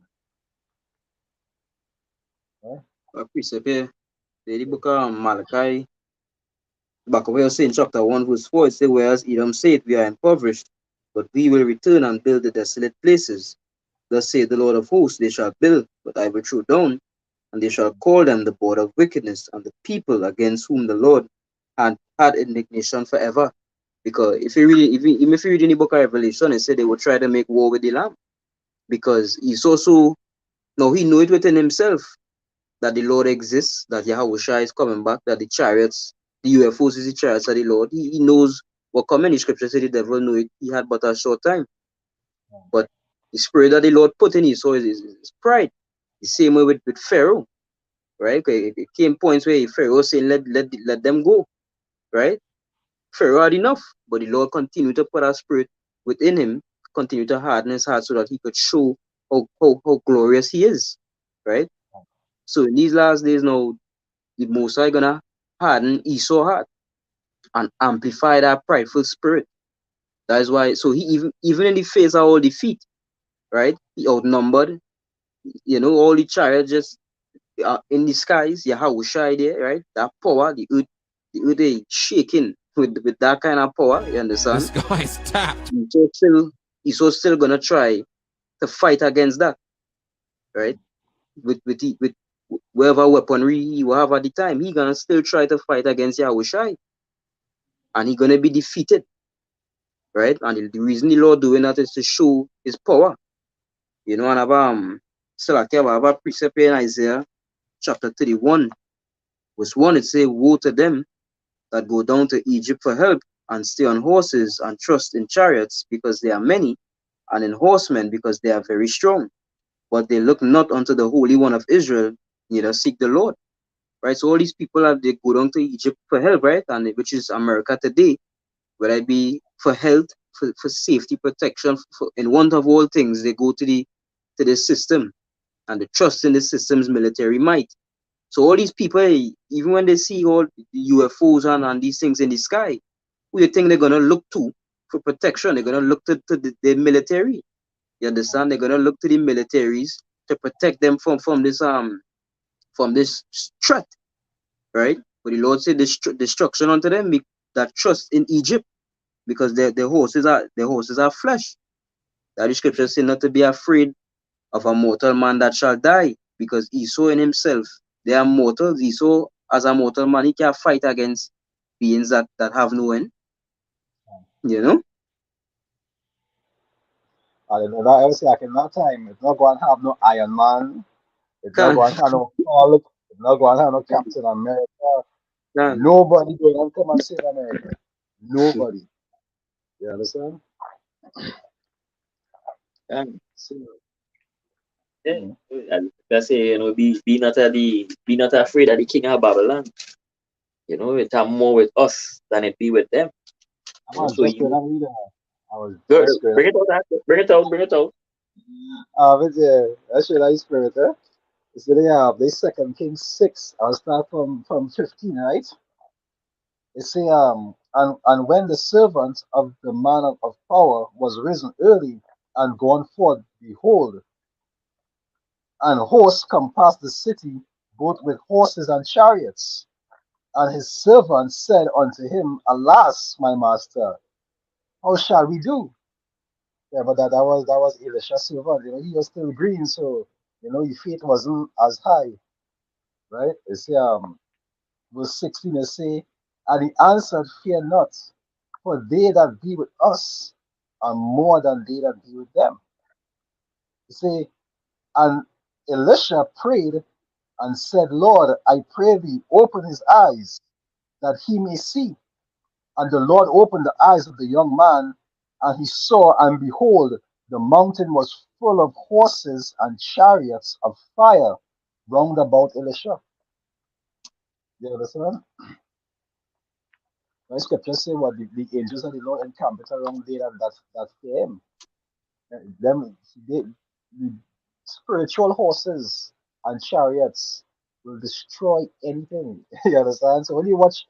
Right? A precept here, the book of Malachi, back where saying chapter 1, verse 4, it says, whereas Edom said, we are impoverished, but we will return and build the desolate places. Thus saith the Lord of hosts, they shall build, but I will throw down, and they shall call them the board of wickedness, and the people against whom the Lord had indignation forever. Because if you read in the book of Revelation, it said they would try to make war with the Lamb, because he's also, now he knew it within himself that the Lord exists, that Yahushua is coming back, that the chariots, the UFOs is the chariots of the Lord. He knows what coming. The scripture said the devil knew it. He had but a short time. But the spirit that the Lord put in his soul is pride. The same way with Pharaoh, right? It came points where Pharaoh was saying, let them go, right? Pharaoh had enough, but the Lord continued to put our spirit within him, continue to harden his heart so that he could show how glorious he is, right? So in these last days now, the Most High gonna harden Esau's heart and amplify that prideful spirit. That is why, so he even in the face of all defeat, right? He outnumbered, all the chariots just in the skies, Yahushua there, right? That power, the earth is shaking with that kind of power, you understand? This guy's tapped. He's still gonna try to fight against that, right? With whatever weaponry he will have at the time, he gonna still try to fight against Yahushua, and he gonna be defeated, right? And the reason the Lord doing that is to show his power, and still I have a precept in Isaiah chapter 31, verse 1. It say, "Woe to them that go down to Egypt for help, and stay on horses, and trust in chariots, because they are many, and in horsemen, because they are very strong. But they look not unto the Holy One of Israel, neither seek the Lord." Right? So all these people they go down to Egypt for help, right? And which is America today, whether it be for health, for safety, protection, in want of all things, they go to the system, and they trust in the system's military might. So all these people, even when they see all the UFOs and these things in the sky, who you think they're gonna look to for protection? They're gonna look to the military. You understand? They're gonna look to the militaries to protect them from this threat, right? But the Lord said destruction unto them that trust in Egypt, because their horses are flesh. That the scripture say not to be afraid of a mortal man that shall die, because Esau in himself, they are mortals. Esau, as a mortal man, he can't fight against beings that have no end. You know? And I would say, like in that time, it's not going to have no Iron Man. It's not Can't, going to have no Hulk. It's not going to have no Captain America. can't. Nobody going to come and save America. Nobody. You understand? So, yeah, I say, be not afraid of the king of Babylon. It have more with us than it be with them. I was So just going you to read that. I was just going bring it out, bring it out. but yeah, that's your nice spirit, eh? So they have they Second Kings 6. I'll start from 15, right? It say and when the servant of the man of power was risen early and gone forth, behold, and hosts compassed the city, both with horses and chariots. And his servant said unto him, Alas, my master, how shall we do? Yeah, but that was Elisha's servant. He was still green, so his faith wasn't as high, right? You see, verse 16 it say, and he answered, Fear not, for they that be with us are more than they that be with them. You see, and Elisha prayed and said, Lord, I pray thee, open his eyes that he may see. And the Lord opened the eyes of the young man, and he saw, and behold, the mountain was full of horses and chariots of fire round about Elisha. You understand? My scripture say what the angels of the Lord encamped around there, and that fear him. Them the spiritual horses and chariots will destroy anything. You understand? So when you watch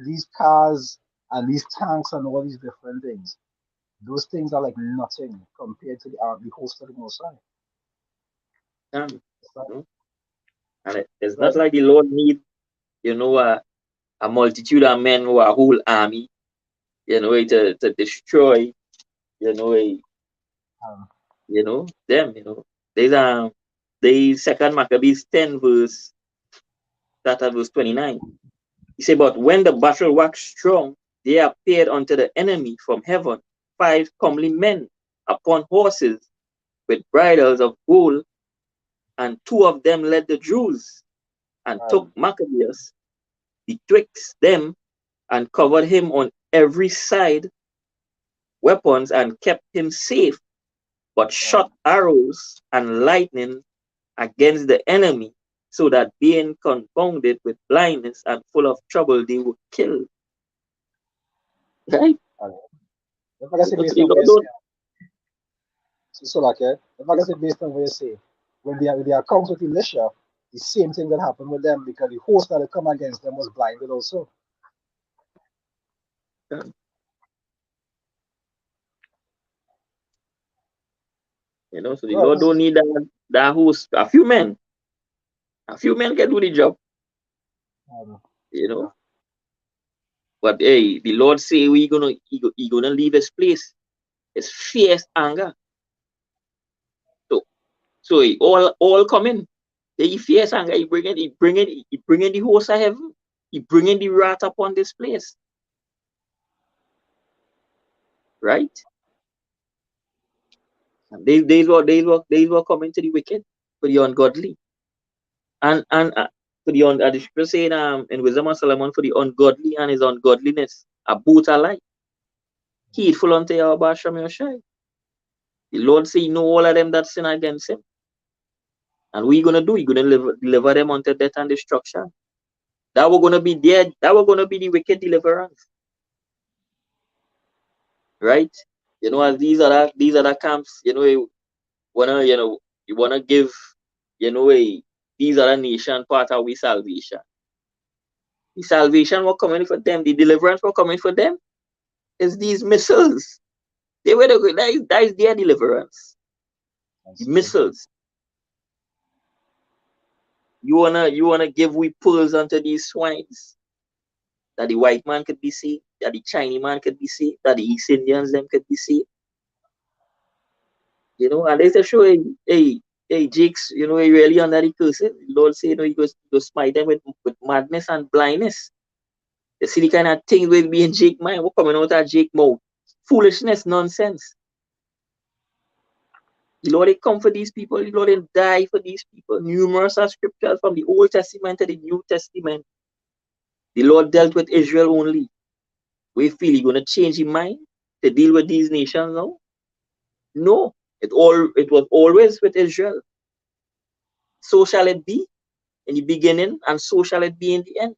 these cars and these tanks and all these different things, those things are like nothing compared to the host of the Most High. Um, Right? and it's not Right? like the Lord need, a multitude of men or a whole army, to destroy, you know, a, Um, them, There's the second Maccabees 10 verse, that at verse 29. He said, but when the battle waxed strong, there appeared unto the enemy from heaven 5 comely men upon horses with bridles of gold, and 2 of them led the Jews, and took Maccabeus betwixt them, and covered him on every side weapons, and kept him safe, but shot arrows and lightning against the enemy, so that being confounded with blindness and full of trouble, they were killed. Right? If I can say based on what you say, so like, if I can say based on what you say, when they are comes with Elisha, the same thing that happened with them because the host that had come against them was blinded also. You know, so the Lord don't need that host. A few men can do the job. You know, but hey, the Lord say he gonna leave his place. It's fierce anger. So he all come in. He fierce anger. He bringing the host of heaven. He bringing the wrath upon this place. Right? And these were coming to the wicked, for the ungodly, and for the scripture saying in Wisdom of Solomon, for the ungodly and his ungodliness are both alike. Heedful unto Yahweh Shem Yoshai. The Lord say, know all of them that sin against him. And what you gonna do? You're gonna deliver them unto death and destruction. That were gonna be dead. That were gonna be the wicked deliverance. Right? You know, as these other camps, you wanna give, these other nation part of we salvation. The salvation were coming for them, the deliverance were coming for them. It's these missiles. They were that is their deliverance. The missiles. You wanna give we pearls unto these swines, that the white man could be saved, that the Chinese man could be saved, that the East Indians them could be saved. You know, and they say, sure, hey, Jakes, he really under the curse. The Lord say, he goes smite them with madness and blindness. You see the kind of things with being Jake mind, what coming out of Jake mouth? Foolishness, nonsense. The Lord they come for these people, the Lord they die for these people. Numerous scriptures from the Old Testament to the New Testament. The Lord dealt with Israel only. We feel He's gonna change his mind to deal with these nations now? No. It was always with Israel. So shall it be in the beginning, and so shall it be in the end.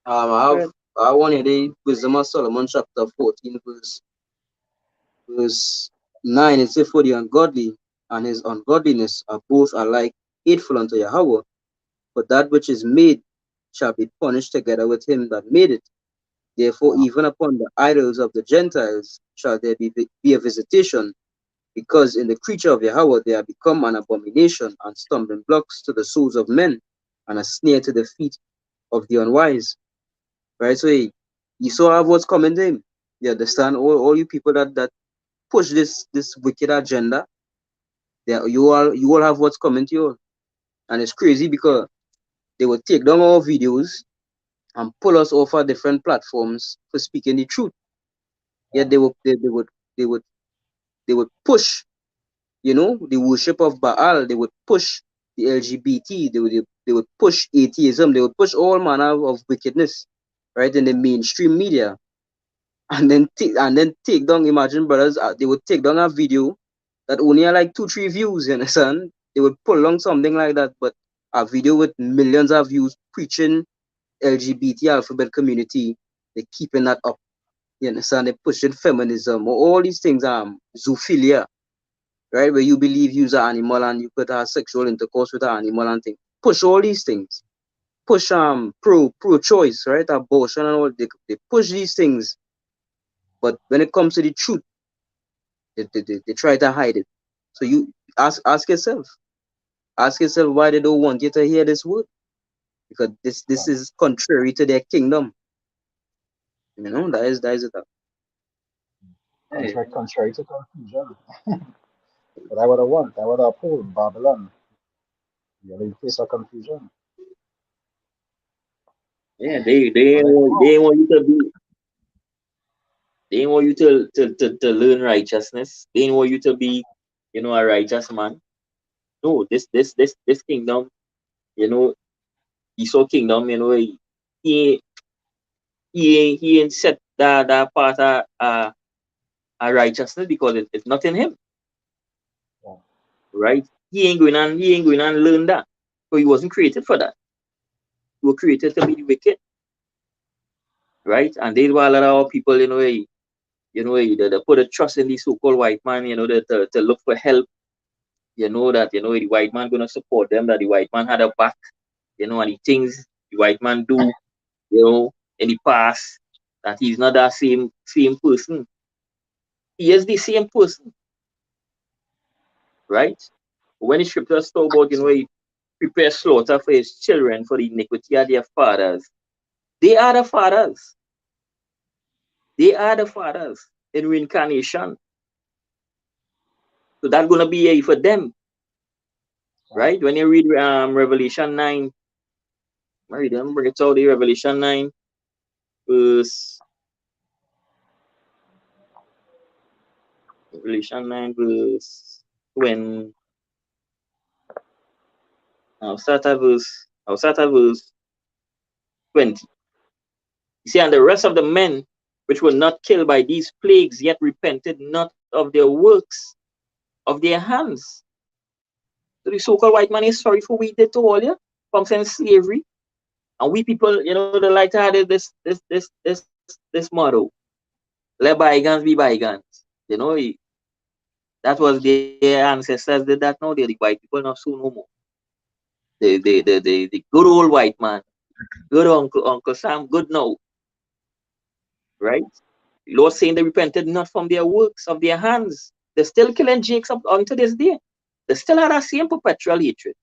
I want to read Wisdom of Solomon chapter 14 verse 9. It says, for the ungodly and his ungodliness are both alike hateful unto Yahweh, but that which is made shall be punished together with him that made it. Therefore, even upon the idols of the Gentiles shall there be a visitation, because in the creature of Yahweh they are become an abomination and stumbling blocks to the souls of men, and a snare to the feet of the unwise. Right? So you saw what's coming to him. You understand? All you people that push this wicked agenda, you all have what's coming to you. And it's crazy because they will take down our videos and pull us off of different platforms for speaking the truth. Yet they would push, the worship of Baal. They would push the LGBT. They would push atheism. They would push all manner of wickedness, right, in the mainstream media, and then take down. Imagine, brothers, they would take down a video that only had like 2-3 views. You understand? They would pull along something like that, but a video with millions of views preaching LGBT alphabet community, they're keeping that up. You understand? They're pushing feminism, all these things, zoophilia, right? Where you believe you're an animal and you could have sexual intercourse with an animal and things. Push all these things. Push pro-choice, right? Abortion and all. They push these things. But when it comes to the truth, they try to hide it. So you ask yourself. Ask yourself why they don't want you to hear this word. Because this is contrary to their kingdom. You know, that is it. Yeah, Contrary to confusion. But I would have won. I would have pulled Babylon. You're in the face of confusion. yeah, But like, wow. they want you to be they want you to learn righteousness. They want you to be, a righteous man. No, this kingdom, you know, Esau kingdom, he he ain't set that part of righteousness because it's not in him, Yeah. right? He ain't going and learn that. So he wasn't created for that. He was created to be the wicked, right? And there's why a lot of our people, they put a trust in the so-called white man, to look for help. That the white man gonna support them, that the white man had a back, and the things the white man do, in the past, that he's not that same person. He is the same person, right? When the scriptures talk about, he prepare slaughter for his children for the iniquity of their fathers, they are the fathers. They are the fathers in reincarnation. So that's gonna be a for them, Yeah. right? When you read Revelation 9, Mary, don't bring it out the Revelation 9, verse Revelation 9, verse when I'll start at verse 20. You see, and the rest of the men which were not killed by these plagues, yet repented not of their works of their hands. So the so-called white man is sorry for we did to all you from saying slavery. And we people, they like to have this motto. Let bygones be bygones. That was their ancestors did that. Now they're the white people not so no more. The good old white man, good Uncle Sam, good now, right? The Lord saying they repented not from their works of their hands. They're still killing Jacob unto this day. They still have that same perpetual hatred,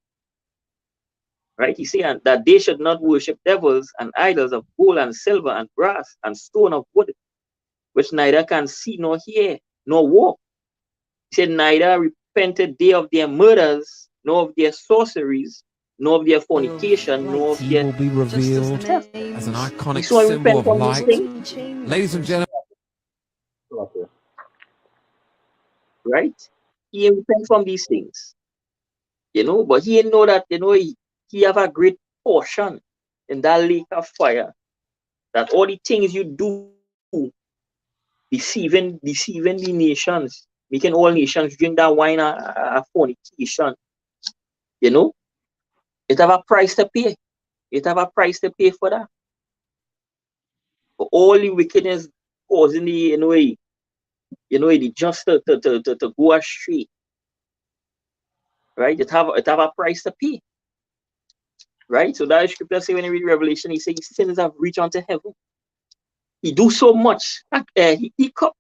right? He saying that they should not worship devils and idols of gold and silver and brass and stone of wood, which neither can see nor hear nor walk. He said, neither repented they of their murders, nor of their sorceries, nor of their fornication, nor of He their will be Just as the revealed theft. as an names He iconic saw him symbol repent of from these light. things, wouldn't change Ladies and themselves. gentlemen, Okay. right? He repent from these things, but he know that, he have a great portion in that lake of fire, that all the things you do, deceiving the nations, making all nations drink that wine of fornication, you know, it have a price to pay. It have a price to pay for that. For all the wickedness causing the, the just to go astray, right? It have a price to pay, right? So that scripture say when you read Revelation, he says sinners have reached unto heaven. He do so much. He cup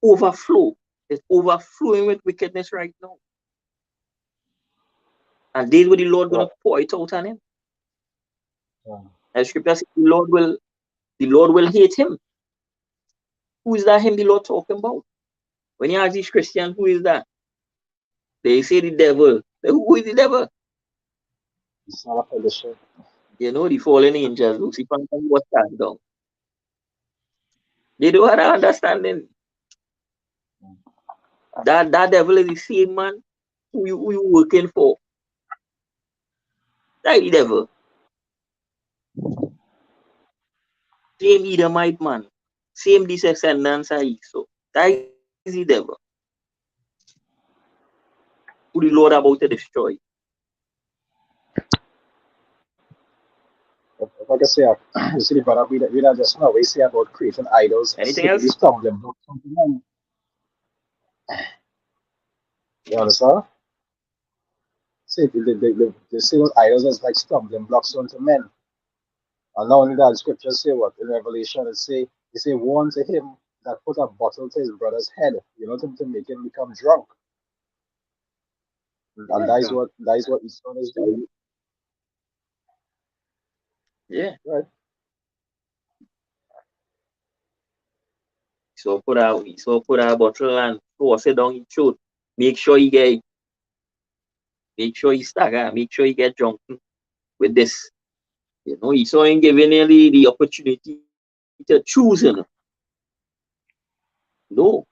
overflow. It's overflowing with wickedness right now. And days where the Lord Yeah. gonna pour it out on him. Yeah. As scripture says, the Lord will hate him. Who is that him the Lord talking about? When you ask these Christians, who is that? They say the devil. Who is the devil? It's not a fellowship. The fallen angels, Lucifer was cast down. They don't have that understanding. That devil is the same man who you working for. That is the devil. Same Edomite man. Same descendants of Esau. That is the devil. Who the Lord about to destroy. If I can say, you see, brother, we not just now, we say about creating idols, Anything simply else? stumbling blocks unto men. You understand? See, they see those idols as like stumbling blocks unto men. And not only that, the scriptures say what in Revelation it say warn to him that put a bottle to his brother's head, to make him become drunk. And Yeah. that is what Esau is doing. Yeah. Right? So put a bottle and force it down his throat. Make sure he stagger, make sure he get drunk with this. You know, he saw him giving nearly the opportunity to choose, you know. No.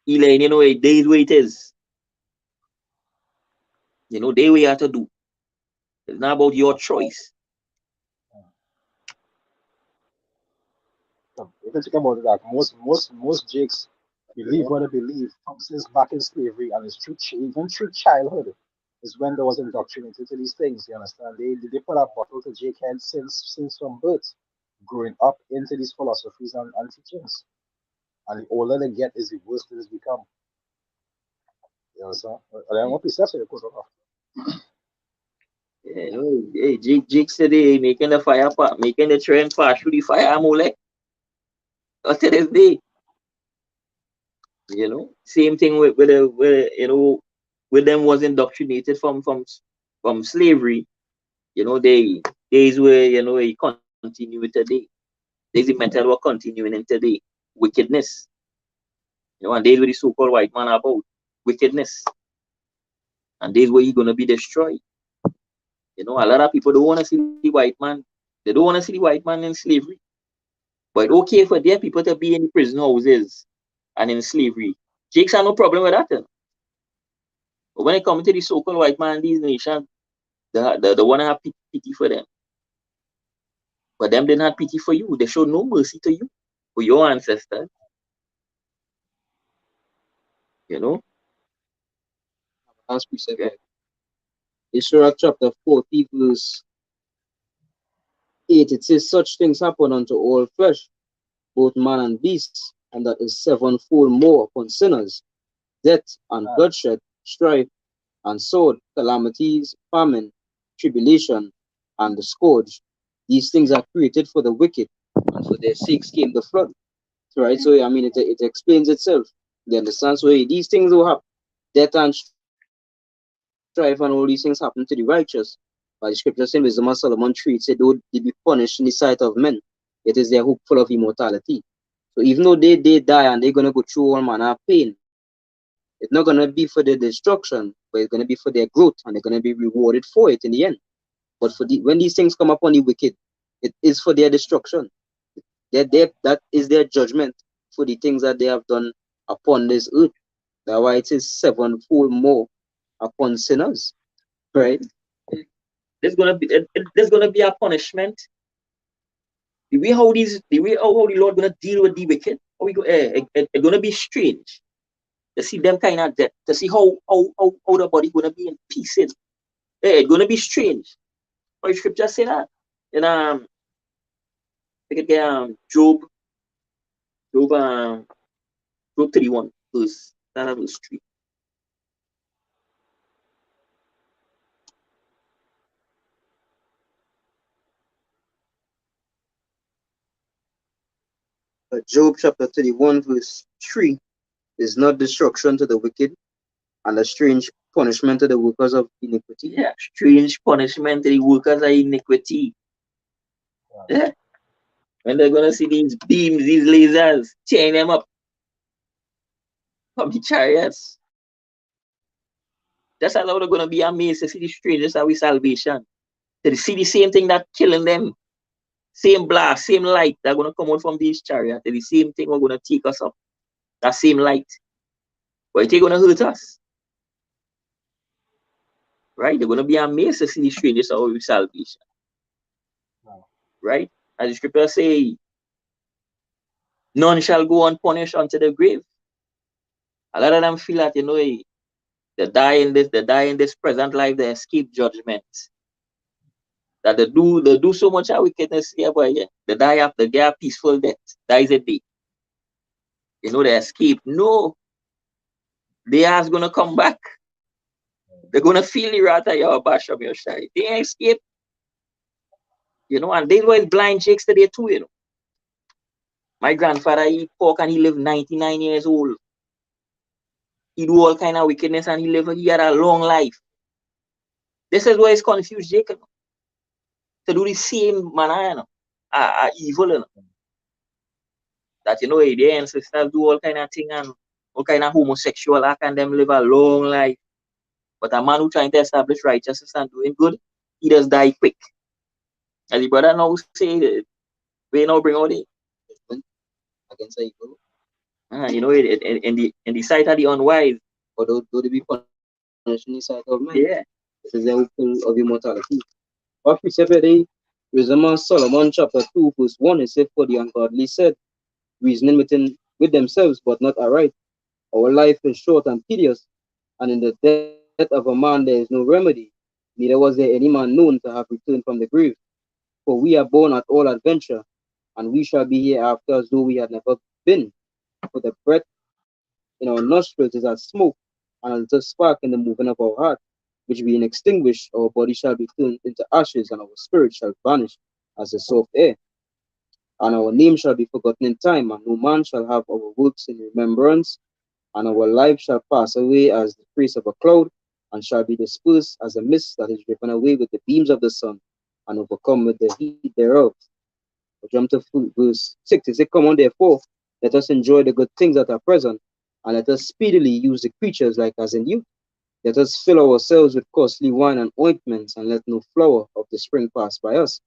He letting you know it is what it is. You know, they way have to do. It's not about your choice. You can think about it like most jigs believe what they believe since back in slavery, and it's true even through childhood is when there was indoctrinated to these things. You understand? They put a bottle to Jake head since from birth, growing up into these philosophies and teachings. And the older they get, is the worse it has become. You understand? And then what pieces of course off. You know, hey, Jake said they making the fire part, making the train pass through the fire mole. To this day. You know, same thing with you know, with them was indoctrinated from slavery. You know, days where you know he continue today. There's the mental work continuing in today. Wickedness. You know, and days where the so-called white man are about wickedness. And days where he's gonna be destroyed. You know, a lot of people don't want to see the white man. They don't want to see the white man in slavery. But okay for their people to be in prison houses and in slavery. Jakes have no problem with that. You know? But when it comes to the so-called white man in these nations, they want to have pity for them. But them didn't have pity for you. They showed no mercy to you, for your ancestors. You know? Last precept. Sirach chapter 40, verse 8. It says, such things happen unto all flesh, both man and beast, and that is sevenfold more upon sinners. Death and bloodshed, strife and sword, calamities, famine, tribulation, and the scourge. These things are created for the wicked, and for their sakes came the flood. Right? So, I mean, it explains itself. You understand? So, these things will happen. Death and strife and all these things happen to the righteous. But the scripture says, Wisdom of Solomon treats it, though they be punished in the sight of men, it is their hope full of immortality. So, even though they die and they're going to go through all manner of pain, it's not going to be for their destruction, but it's going to be for their growth, and they're going to be rewarded for it in the end. But when these things come upon the wicked, it is for their destruction. That is their judgment for the things that they have done upon this earth. That's why it is sevenfold more upon sinners, right? There's gonna be a punishment. The way how the Lord gonna deal with the wicked, how we go, it's gonna be strange. To see them kind of death, to see how the body gonna be in pieces. It's gonna be strange. But the scripture say that. And I could get Job 31 verse 3. Job chapter 31, verse 3 is not destruction to the wicked, and a strange punishment to the workers of iniquity. Yeah, strange punishment to the workers of iniquity. Yeah. When they're gonna see these beams, these lasers, tearing them up from the chariots. That's how they're gonna be amazed to see the strangers of salvation. To see the same thing that killing them. Same blast, same light that's gonna come out from these chariots. The same thing we're gonna take us up. That same light. But it ain't gonna hurt us. Right? They're gonna be amazed to see the strangers of salvation. Right? As the scripture say, none shall go unpunished unto the grave. A lot of them feel that, you know, they die in this present life, they escape judgment. That they do so much of wickedness here, but yeah, they die after their peaceful death. Dies a day. You know, they escape. No, they are gonna come back. They're gonna feel the wrath of your bash of your side. They escape. You know, and these were blind chicks today too, you know. My grandfather, he pork and he lived 99 years old. He do all kind of wickedness and he had a long life. This is why it's confused Jacob. To do the same manner, you know, evil, you know. that their ancestors do all kind of thing and all kind of homosexual act and them live a long life. But a man who trying to establish righteousness and doing good, he does die quick. As the brother now say, we now bring out it. Against the evil. In the sight of the unwise. But though they be punished in the sight of men. Yeah. This is the full of immortality. What we say today, resume Solomon chapter 2, verse 1, it said, for the ungodly said, reasoning with themselves, but not aright. Our life is short and tedious, and in the death of a man there is no remedy, neither was there any man known to have returned from the grave. For we are born at all adventure, and we shall be hereafter as though we had never been. For the breath in our nostrils is as smoke, and a little spark in the moving of our heart, which being extinguished, our body shall be turned into ashes, and our spirit shall vanish as the soft air. And our name shall be forgotten in time, and no man shall have our works in remembrance, and our life shall pass away as the trace of a cloud, and shall be dispersed as a mist that is driven away with the beams of the sun, and overcome with the heat thereof. I jump to verse 6. It says, come on, therefore, let us enjoy the good things that are present, and let us speedily use the creatures like as in youth. Let us fill ourselves with costly wine and ointments, and let no flower of the spring pass by us.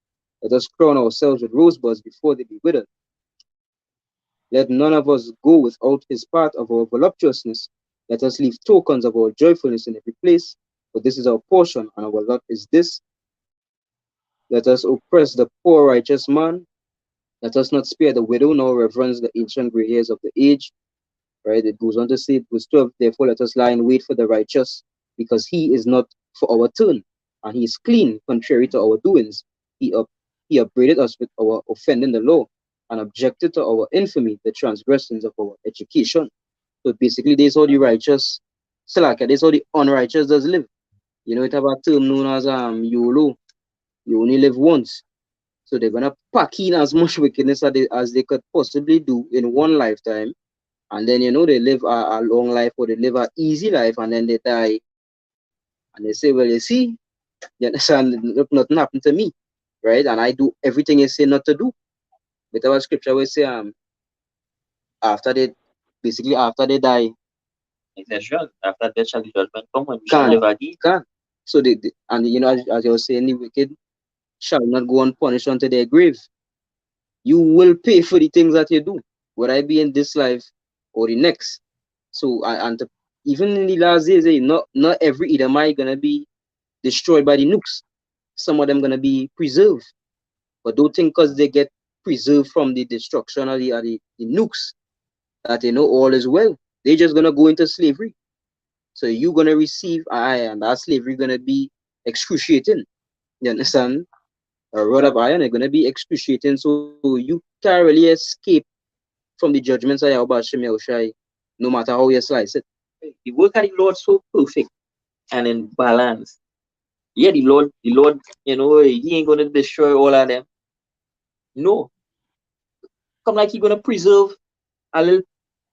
Let us crown ourselves with rosebuds before they be withered. Let none of us go without his part of our voluptuousness. Let us leave tokens of our joyfulness in every place, for this is our portion, and our lot is this. Let us oppress the poor righteous man. Let us not spare the widow, nor reverence the ancient gray hairs of the age. Right? It goes on to say, verse 12, therefore let us lie in wait for the righteous, because he is not for our turn, and he is clean, contrary to our doings. He upbraided us with our offending the law, and objected to our infamy, the transgressions of our education. So basically, this is how the righteous, Salaka, this is how the unrighteous does live. It have a term known as YOLO. You only live once. So they're gonna pack in as much wickedness as they could possibly do in one lifetime. And then they live a long life, or they live an easy life, and then they die. And they say, well, you see, you understand, nothing happened to me, right? And I do everything you say not to do. But our scripture will say, after they after they die, after death shall the judgment come, and we shall live again. So and as you were saying, the wicked shall not go unpunished unto their grave. You will pay for the things that you do, whether I be in this life or the next. So even in the last days, not every Edomite gonna be destroyed by the nukes. Some of them gonna be preserved. But don't think because they get preserved from the destruction of the nukes that they know all is well. They're just gonna go into slavery. So you're gonna receive and that slavery gonna be excruciating. You understand? A rod of iron is gonna be excruciating. So you can't really escape from the judgments of Yahweh Hashem Yahushai, no matter how you slice it. The work of the Lord so perfect and in balance. Yeah, the Lord, he ain't gonna destroy all of them. No. Come like he gonna preserve a little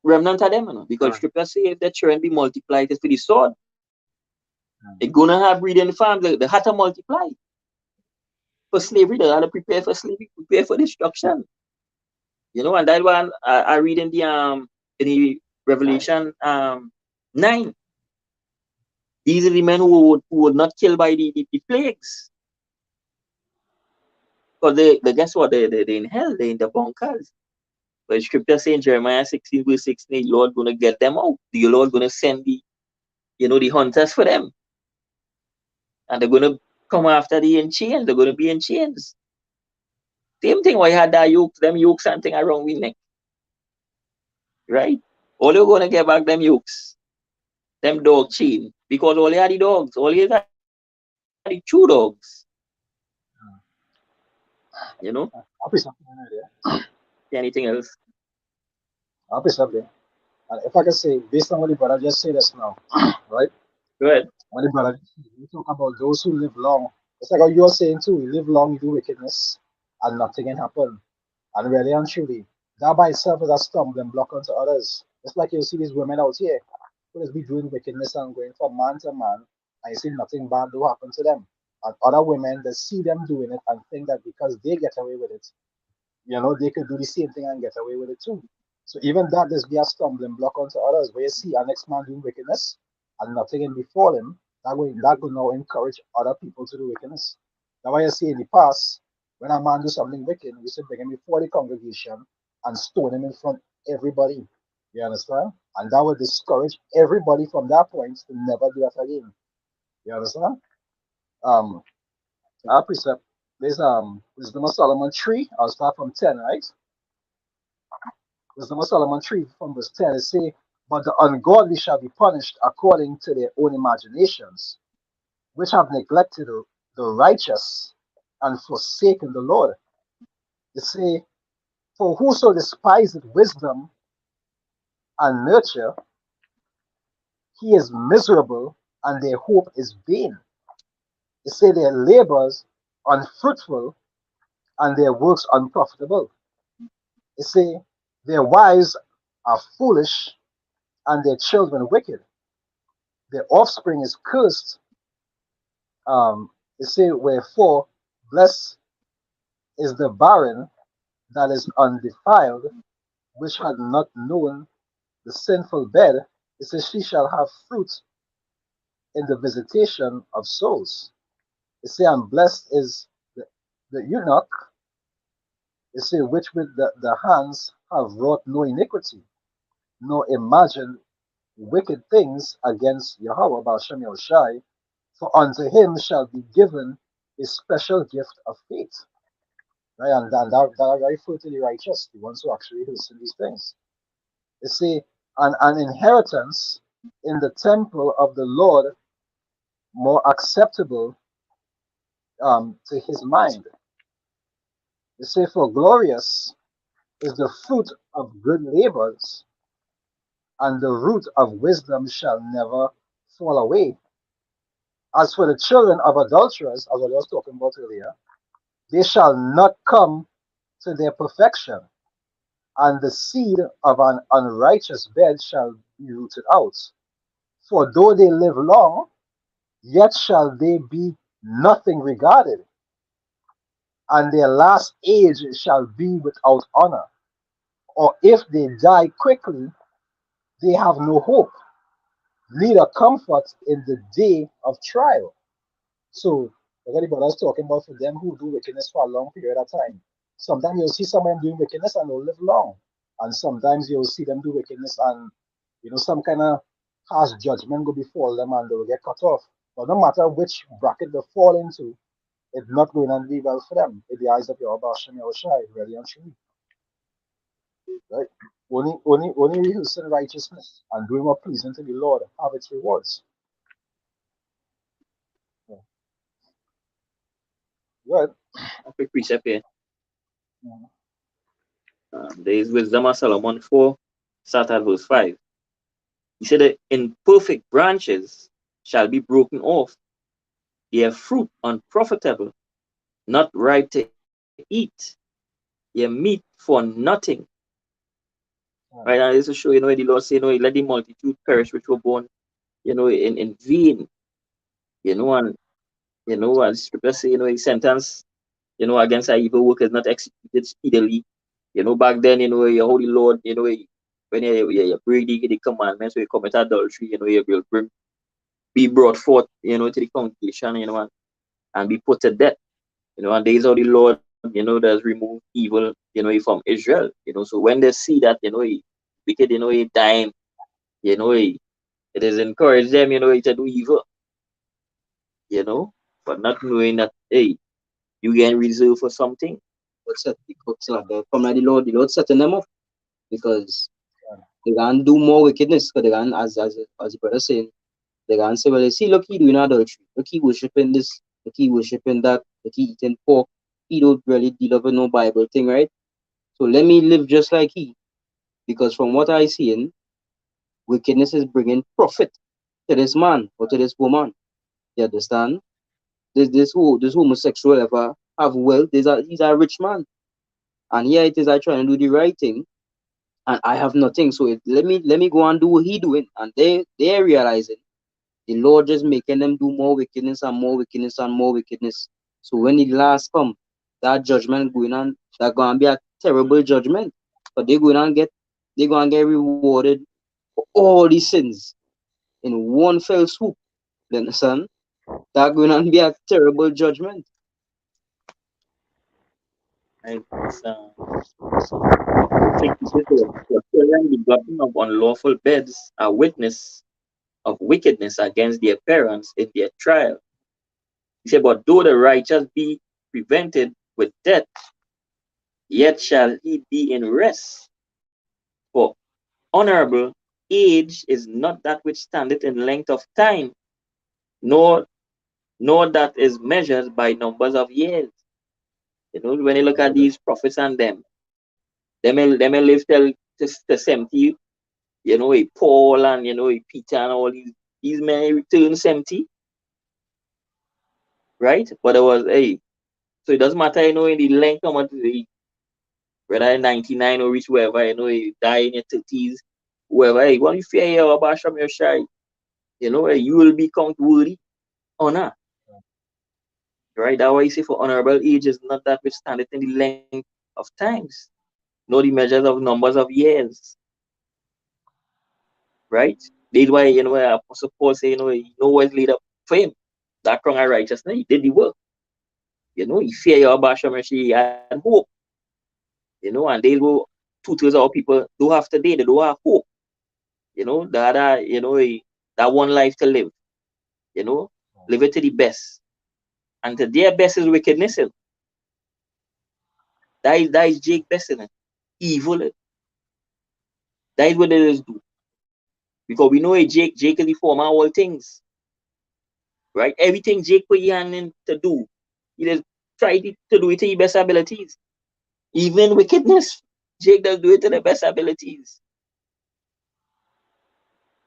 remnant of them, because scripture say if the children be multiplied, it's for the sword. They're gonna have breed in the farm, the had to multiply. For slavery, they had to prepare for slavery, prepare for destruction. And that one I read in the Revelation 9. These are the men who would not kill by the plagues. Because they guess what? They're in hell, they're in the bunkers. But scripture saying Jeremiah 16, verse 16, the Lord gonna get them out. The Lord gonna send the hunters for them. And they're gonna come after the in chains. They're gonna be in chains. Same thing why you had that them yokes and thing around we neck. Right? All you're gonna get back them yokes. Them dog chain. Because all you had the dogs, all you had the true dogs. I'll be something there. Anything else? I'll be something. And if I can say, based on what the brother just said us now, right? Go ahead. When the brother, you talk about those who live long. It's like how you are saying too, you live long, you do wickedness, and nothing can happen. And really and truly, that by itself is a stumbling block unto others. It's like you see these women out here who just be doing wickedness and going from man to man, and you see nothing bad do happen to them. And other women, they see them doing it and think that because they get away with it, they could do the same thing and get away with it too. So even that is be a stumbling block onto others. Where you see our next man doing wickedness and nothing can befall him, that will now encourage other people to do wickedness. That's why you see in the past, when a man do something wicked, we used to bring him before the congregation and stone him in front of everybody. You understand? And that will discourage everybody from that point to never do that again. You understand? Um, our precept is Wisdom of Solomon 3. I'll start from 10, right? Wisdom of Solomon 3 from verse 10. It say, but the ungodly shall be punished according to their own imaginations, which have neglected the righteous and forsaken the Lord. It say, for whoso despiseth wisdom and nurture, he is miserable, and their hope is vain. It say their labors unfruitful, and their works unprofitable. It say their wives are foolish, and their children wicked. Their offspring is cursed. It say wherefore blessed is the barren that is undefiled, which had not known the sinful bed. It says she shall have fruit in the visitation of souls. It say and blessed is the eunuch. It say which with the hands have wrought no iniquity, nor imagined wicked things against Yahweh Baal Shem Shai, for unto him shall be given a special gift of faith. Right? And that are very fruit to the righteous, the ones who actually listen to these things. You see, an inheritance in the temple of the Lord more acceptable to his mind. You say, for glorious is the fruit of good labors, and the root of wisdom shall never fall away. As for the children of adulterers, as I was talking about earlier, they shall not come to their perfection, and the seed of an unrighteous bed shall be rooted out. For though they live long, yet shall they be nothing regarded, and their last age shall be without honor. Or if they die quickly, they have no hope, neither comfort in the day of trial. So, everybody was talking about for them who do wickedness for a long period of time. Sometimes you'll see someone doing wickedness and they'll live long. And sometimes you'll see them do wickedness and, some kind of harsh judgment go before them and they'll get cut off. But no matter which bracket they fall into, it's not going to be well for them in the eyes of your Hashem Yahushai, really and truly. Right? Only rehearsing righteousness and doing what pleasing to the Lord have its rewards. Yeah. Good. A quick precept here. Mhm. There is Wisdom of Solomon 4, start at verse 5. He said that imperfect branches shall be broken off, their fruit unprofitable, not ripe to eat, their meat for nothing. Right, and this is show, the Lord say, let the multitude perish which were born, in vain, and, as scripture say, the sentence, against our evil work is not executed speedily. Back then, your holy Lord, when you break the commandments, when you commit adultery, you will be brought forth, to the congregation, and be put to death. And there is how the Lord, does remove evil, from Israel. So when they see that, wicked, he dying, it is encouraged them, to do evil, but not knowing that, hey, you get reserved for something. From the Lord setting them up because they can do more wickedness. Because they can, as the brother saying, they can say, well, see, look, he doing adultery, look, he worshiping this, look, he worshiping that, look, he eating pork. He don't really deal with no Bible thing, right? So let me live just like he, because from what I see, wickedness is bringing profit to this man or to this woman. You understand? This homosexual ever have wealth. He's a rich man, and here it is. I trying to do the right thing, and I have nothing. So let me go and do what he doing, and they're realizing the Lord just making them do more wickedness and more wickedness and more wickedness. So when the last come, that judgment going on, that gonna be a terrible judgment. But they're gonna get rewarded for all these sins in one fell swoop. You understand? That's gonna be a terrible judgment. And think this is the children begotten of unlawful beds are witness of wickedness against their parents in their trial. He said, but though the righteous be prevented with death, yet shall he be in rest. For honorable age is not that which standeth in length of time, nor that is measured by numbers of years. You know, when you look at these prophets and they may live till 70, you know, a Paul and you know a Peter and all these men return 70, right? But it was so it doesn't matter, you know, in the length of much whether 99 or reach wherever, you know, you die in your 30s, whoever, hey, when you fear your Basham your shy, you know, you will be count worthy honor. Right? That's why you say for honorable age is not that which standeth in the length of times, nor the measures of numbers of years. Right? That's why, you know, Apostle Paul say, you know what's laid up for him. That crown of righteousness, he did the work. You know, he fear your Basham he had hope. You know, and they go 2/3 of people do have today, they don't have hope. You know, that one life to live, you know, live it to the best. And to their best is wickedness. That is Jake best in it. Evil. That is what they just do. Because we know Jake is the former of all things. Right? Everything Jake put your hand in to do, he just try to do it to his best abilities. Even wickedness, Jake does do it to the best abilities.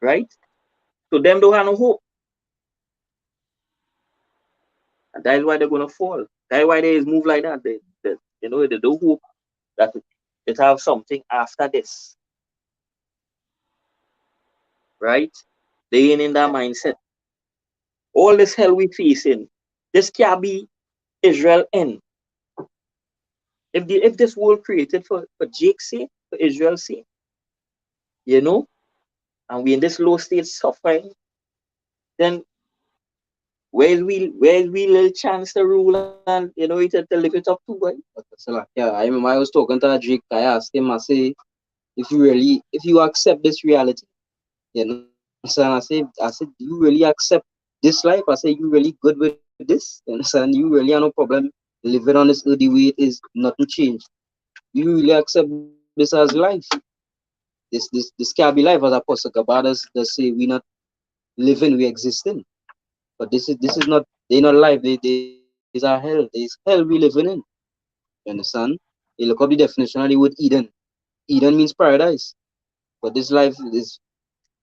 Right? So them don't have no hope. And that is why they're gonna fall. That is why they move like that. They don't hope that it have something after this. Right? They ain't in that mindset. All this hell we facing, this can't be Israel end. If this world created for Jake's sake, for Israel's sake, you know, and we in this low state suffering, then where's we little chance to rule and you know to live it up to, boy? So, yeah, I remember I was talking to a Drake. I asked him, I say, if you accept this reality, you know, so I said, do you really accept this life? I said, you really good with this? You understand? You really have no problem living on this earth the way it is, nothing changed. You really accept this as life? This can't be life, as Apostle Gabadas does say, we not living, we existing. But this is not, they not life, there's a hell, there's hell we living in. You understand? You look up the definition of the word Eden. Eden means paradise. But this life is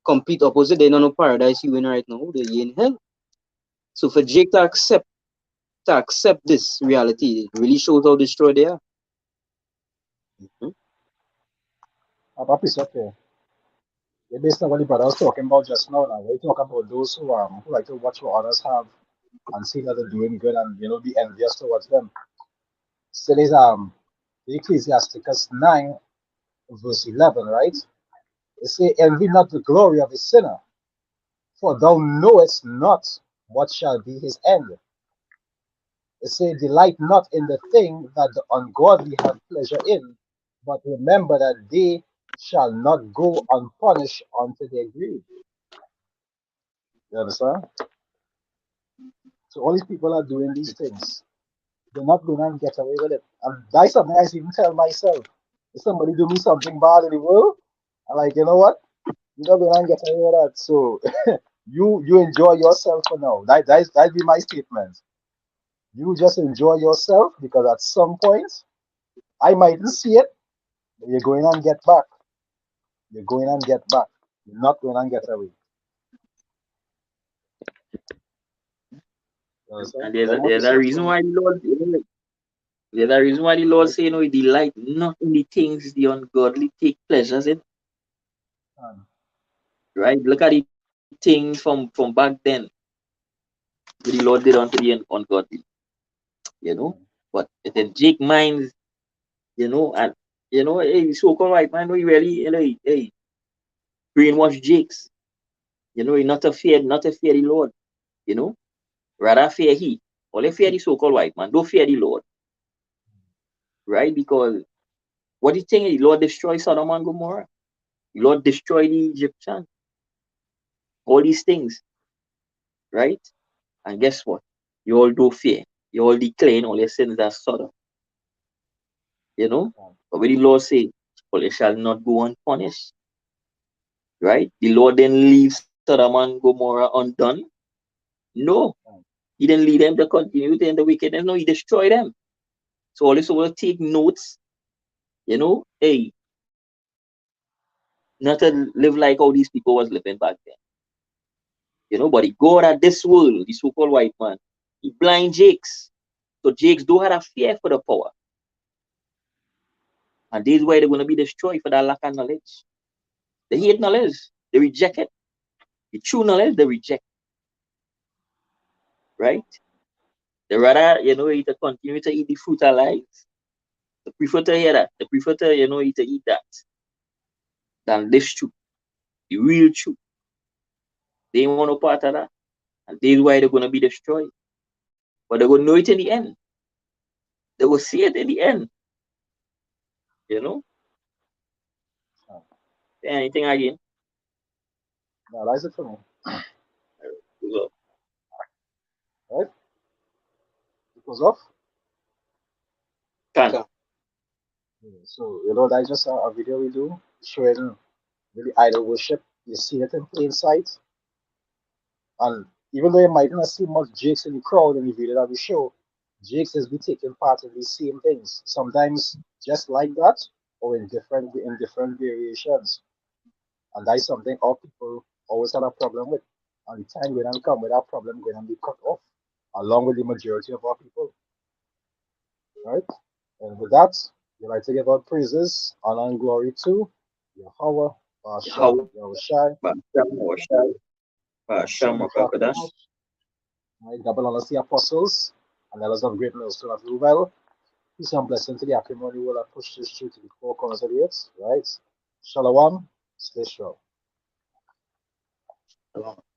complete opposite. They don't know paradise you in right now. They're in hell. So for Jake to accept this reality, it really shows how destroyed they are. Papi, okay. Yeah, based on what the brother was talking about just now, we talk about those who like to watch what others have and see that they're doing good and you know be envious towards them. So there's the Ecclesiasticus 9 verse 11, right? It say, envy not the glory of the sinner, for thou knowest not what shall be his end. It say, delight not in the thing that the ungodly have pleasure in, but remember that they shall not go unpunished unto their grave. You understand? So all these people are doing these things. They're not going to get away with it. And that's something I even tell myself. If somebody do me something bad in the world, I'm like, you know what? You're not going to get away with that. So you enjoy yourself for now. That be my statement. You just enjoy yourself because at some point I mightn't see it, but you're going and get back. You're going and get back. You're not going and get away. You understand? And there's Tell a, me what you there's a say, reason Tony. why the Lord, there's a reason why the Lord say, you know, he delight not in the things the ungodly take pleasures in. Um, Right? Look at the things from back then, what the Lord did unto the ungodly, you know. mm, But then Jake minds, you know, and You know, hey, so-called white man, we really, hey, brainwash Jakes. You know, he not to fear the Lord. You know, rather fear he. Only fear the so-called white man. Don't fear the Lord, right? Because what do you think? The Lord destroy Sodom and Gomorrah. The Lord destroy the Egyptian. All these things, right? And guess what? You all do fear. You all decline all your sins as Sodom. You know, but when the Lord say, "Well, it shall not go unpunished," right? The Lord then leave Sodom and Gomorrah undone. No, he didn't leave them to continue in the wickedness. No, he destroyed them. So all this will take notes, you know, hey, not to live like how these people was living back then. You know, but the God of this world, the so-called white man, he blind Jakes. So Jakes do have a fear for the power. And this is why they're going to be destroyed for that lack of knowledge. They hate knowledge. They reject it. The true knowledge, they reject, right? They rather, you know, eat to continue to eat the fruit of life. They prefer to hear that. They prefer to, you know, eat to eat that than this truth, the real truth. They ain't want no part of that. And this is why they're going to be destroyed. But they're going to know it in the end. They will see it in the end. You know? Anything again? No, that's it for me. Right? Because of? Can. Yeah, so, you know, that's just a video we do showing really idol worship. You see it in plain sight. And even though you might not see much Jakes in the crowd in the video that we show, Jakes has been taking part in these same things. Sometimes just like that, or in different variations. And that's something all people always had a problem with. And the time when I come with that problem going to be cut off, along with the majority of our people. Right? And with that, we like to give our praises, honor, and glory to Yahweh, How Bashem, Yahushai, Hashem, Shama right? Double honors the apostles, and others of great news to have well. Peace and blessing to the acrimony will have pushed this through to the four corners of the earth, right? Shalom, stay strong. Kakadash.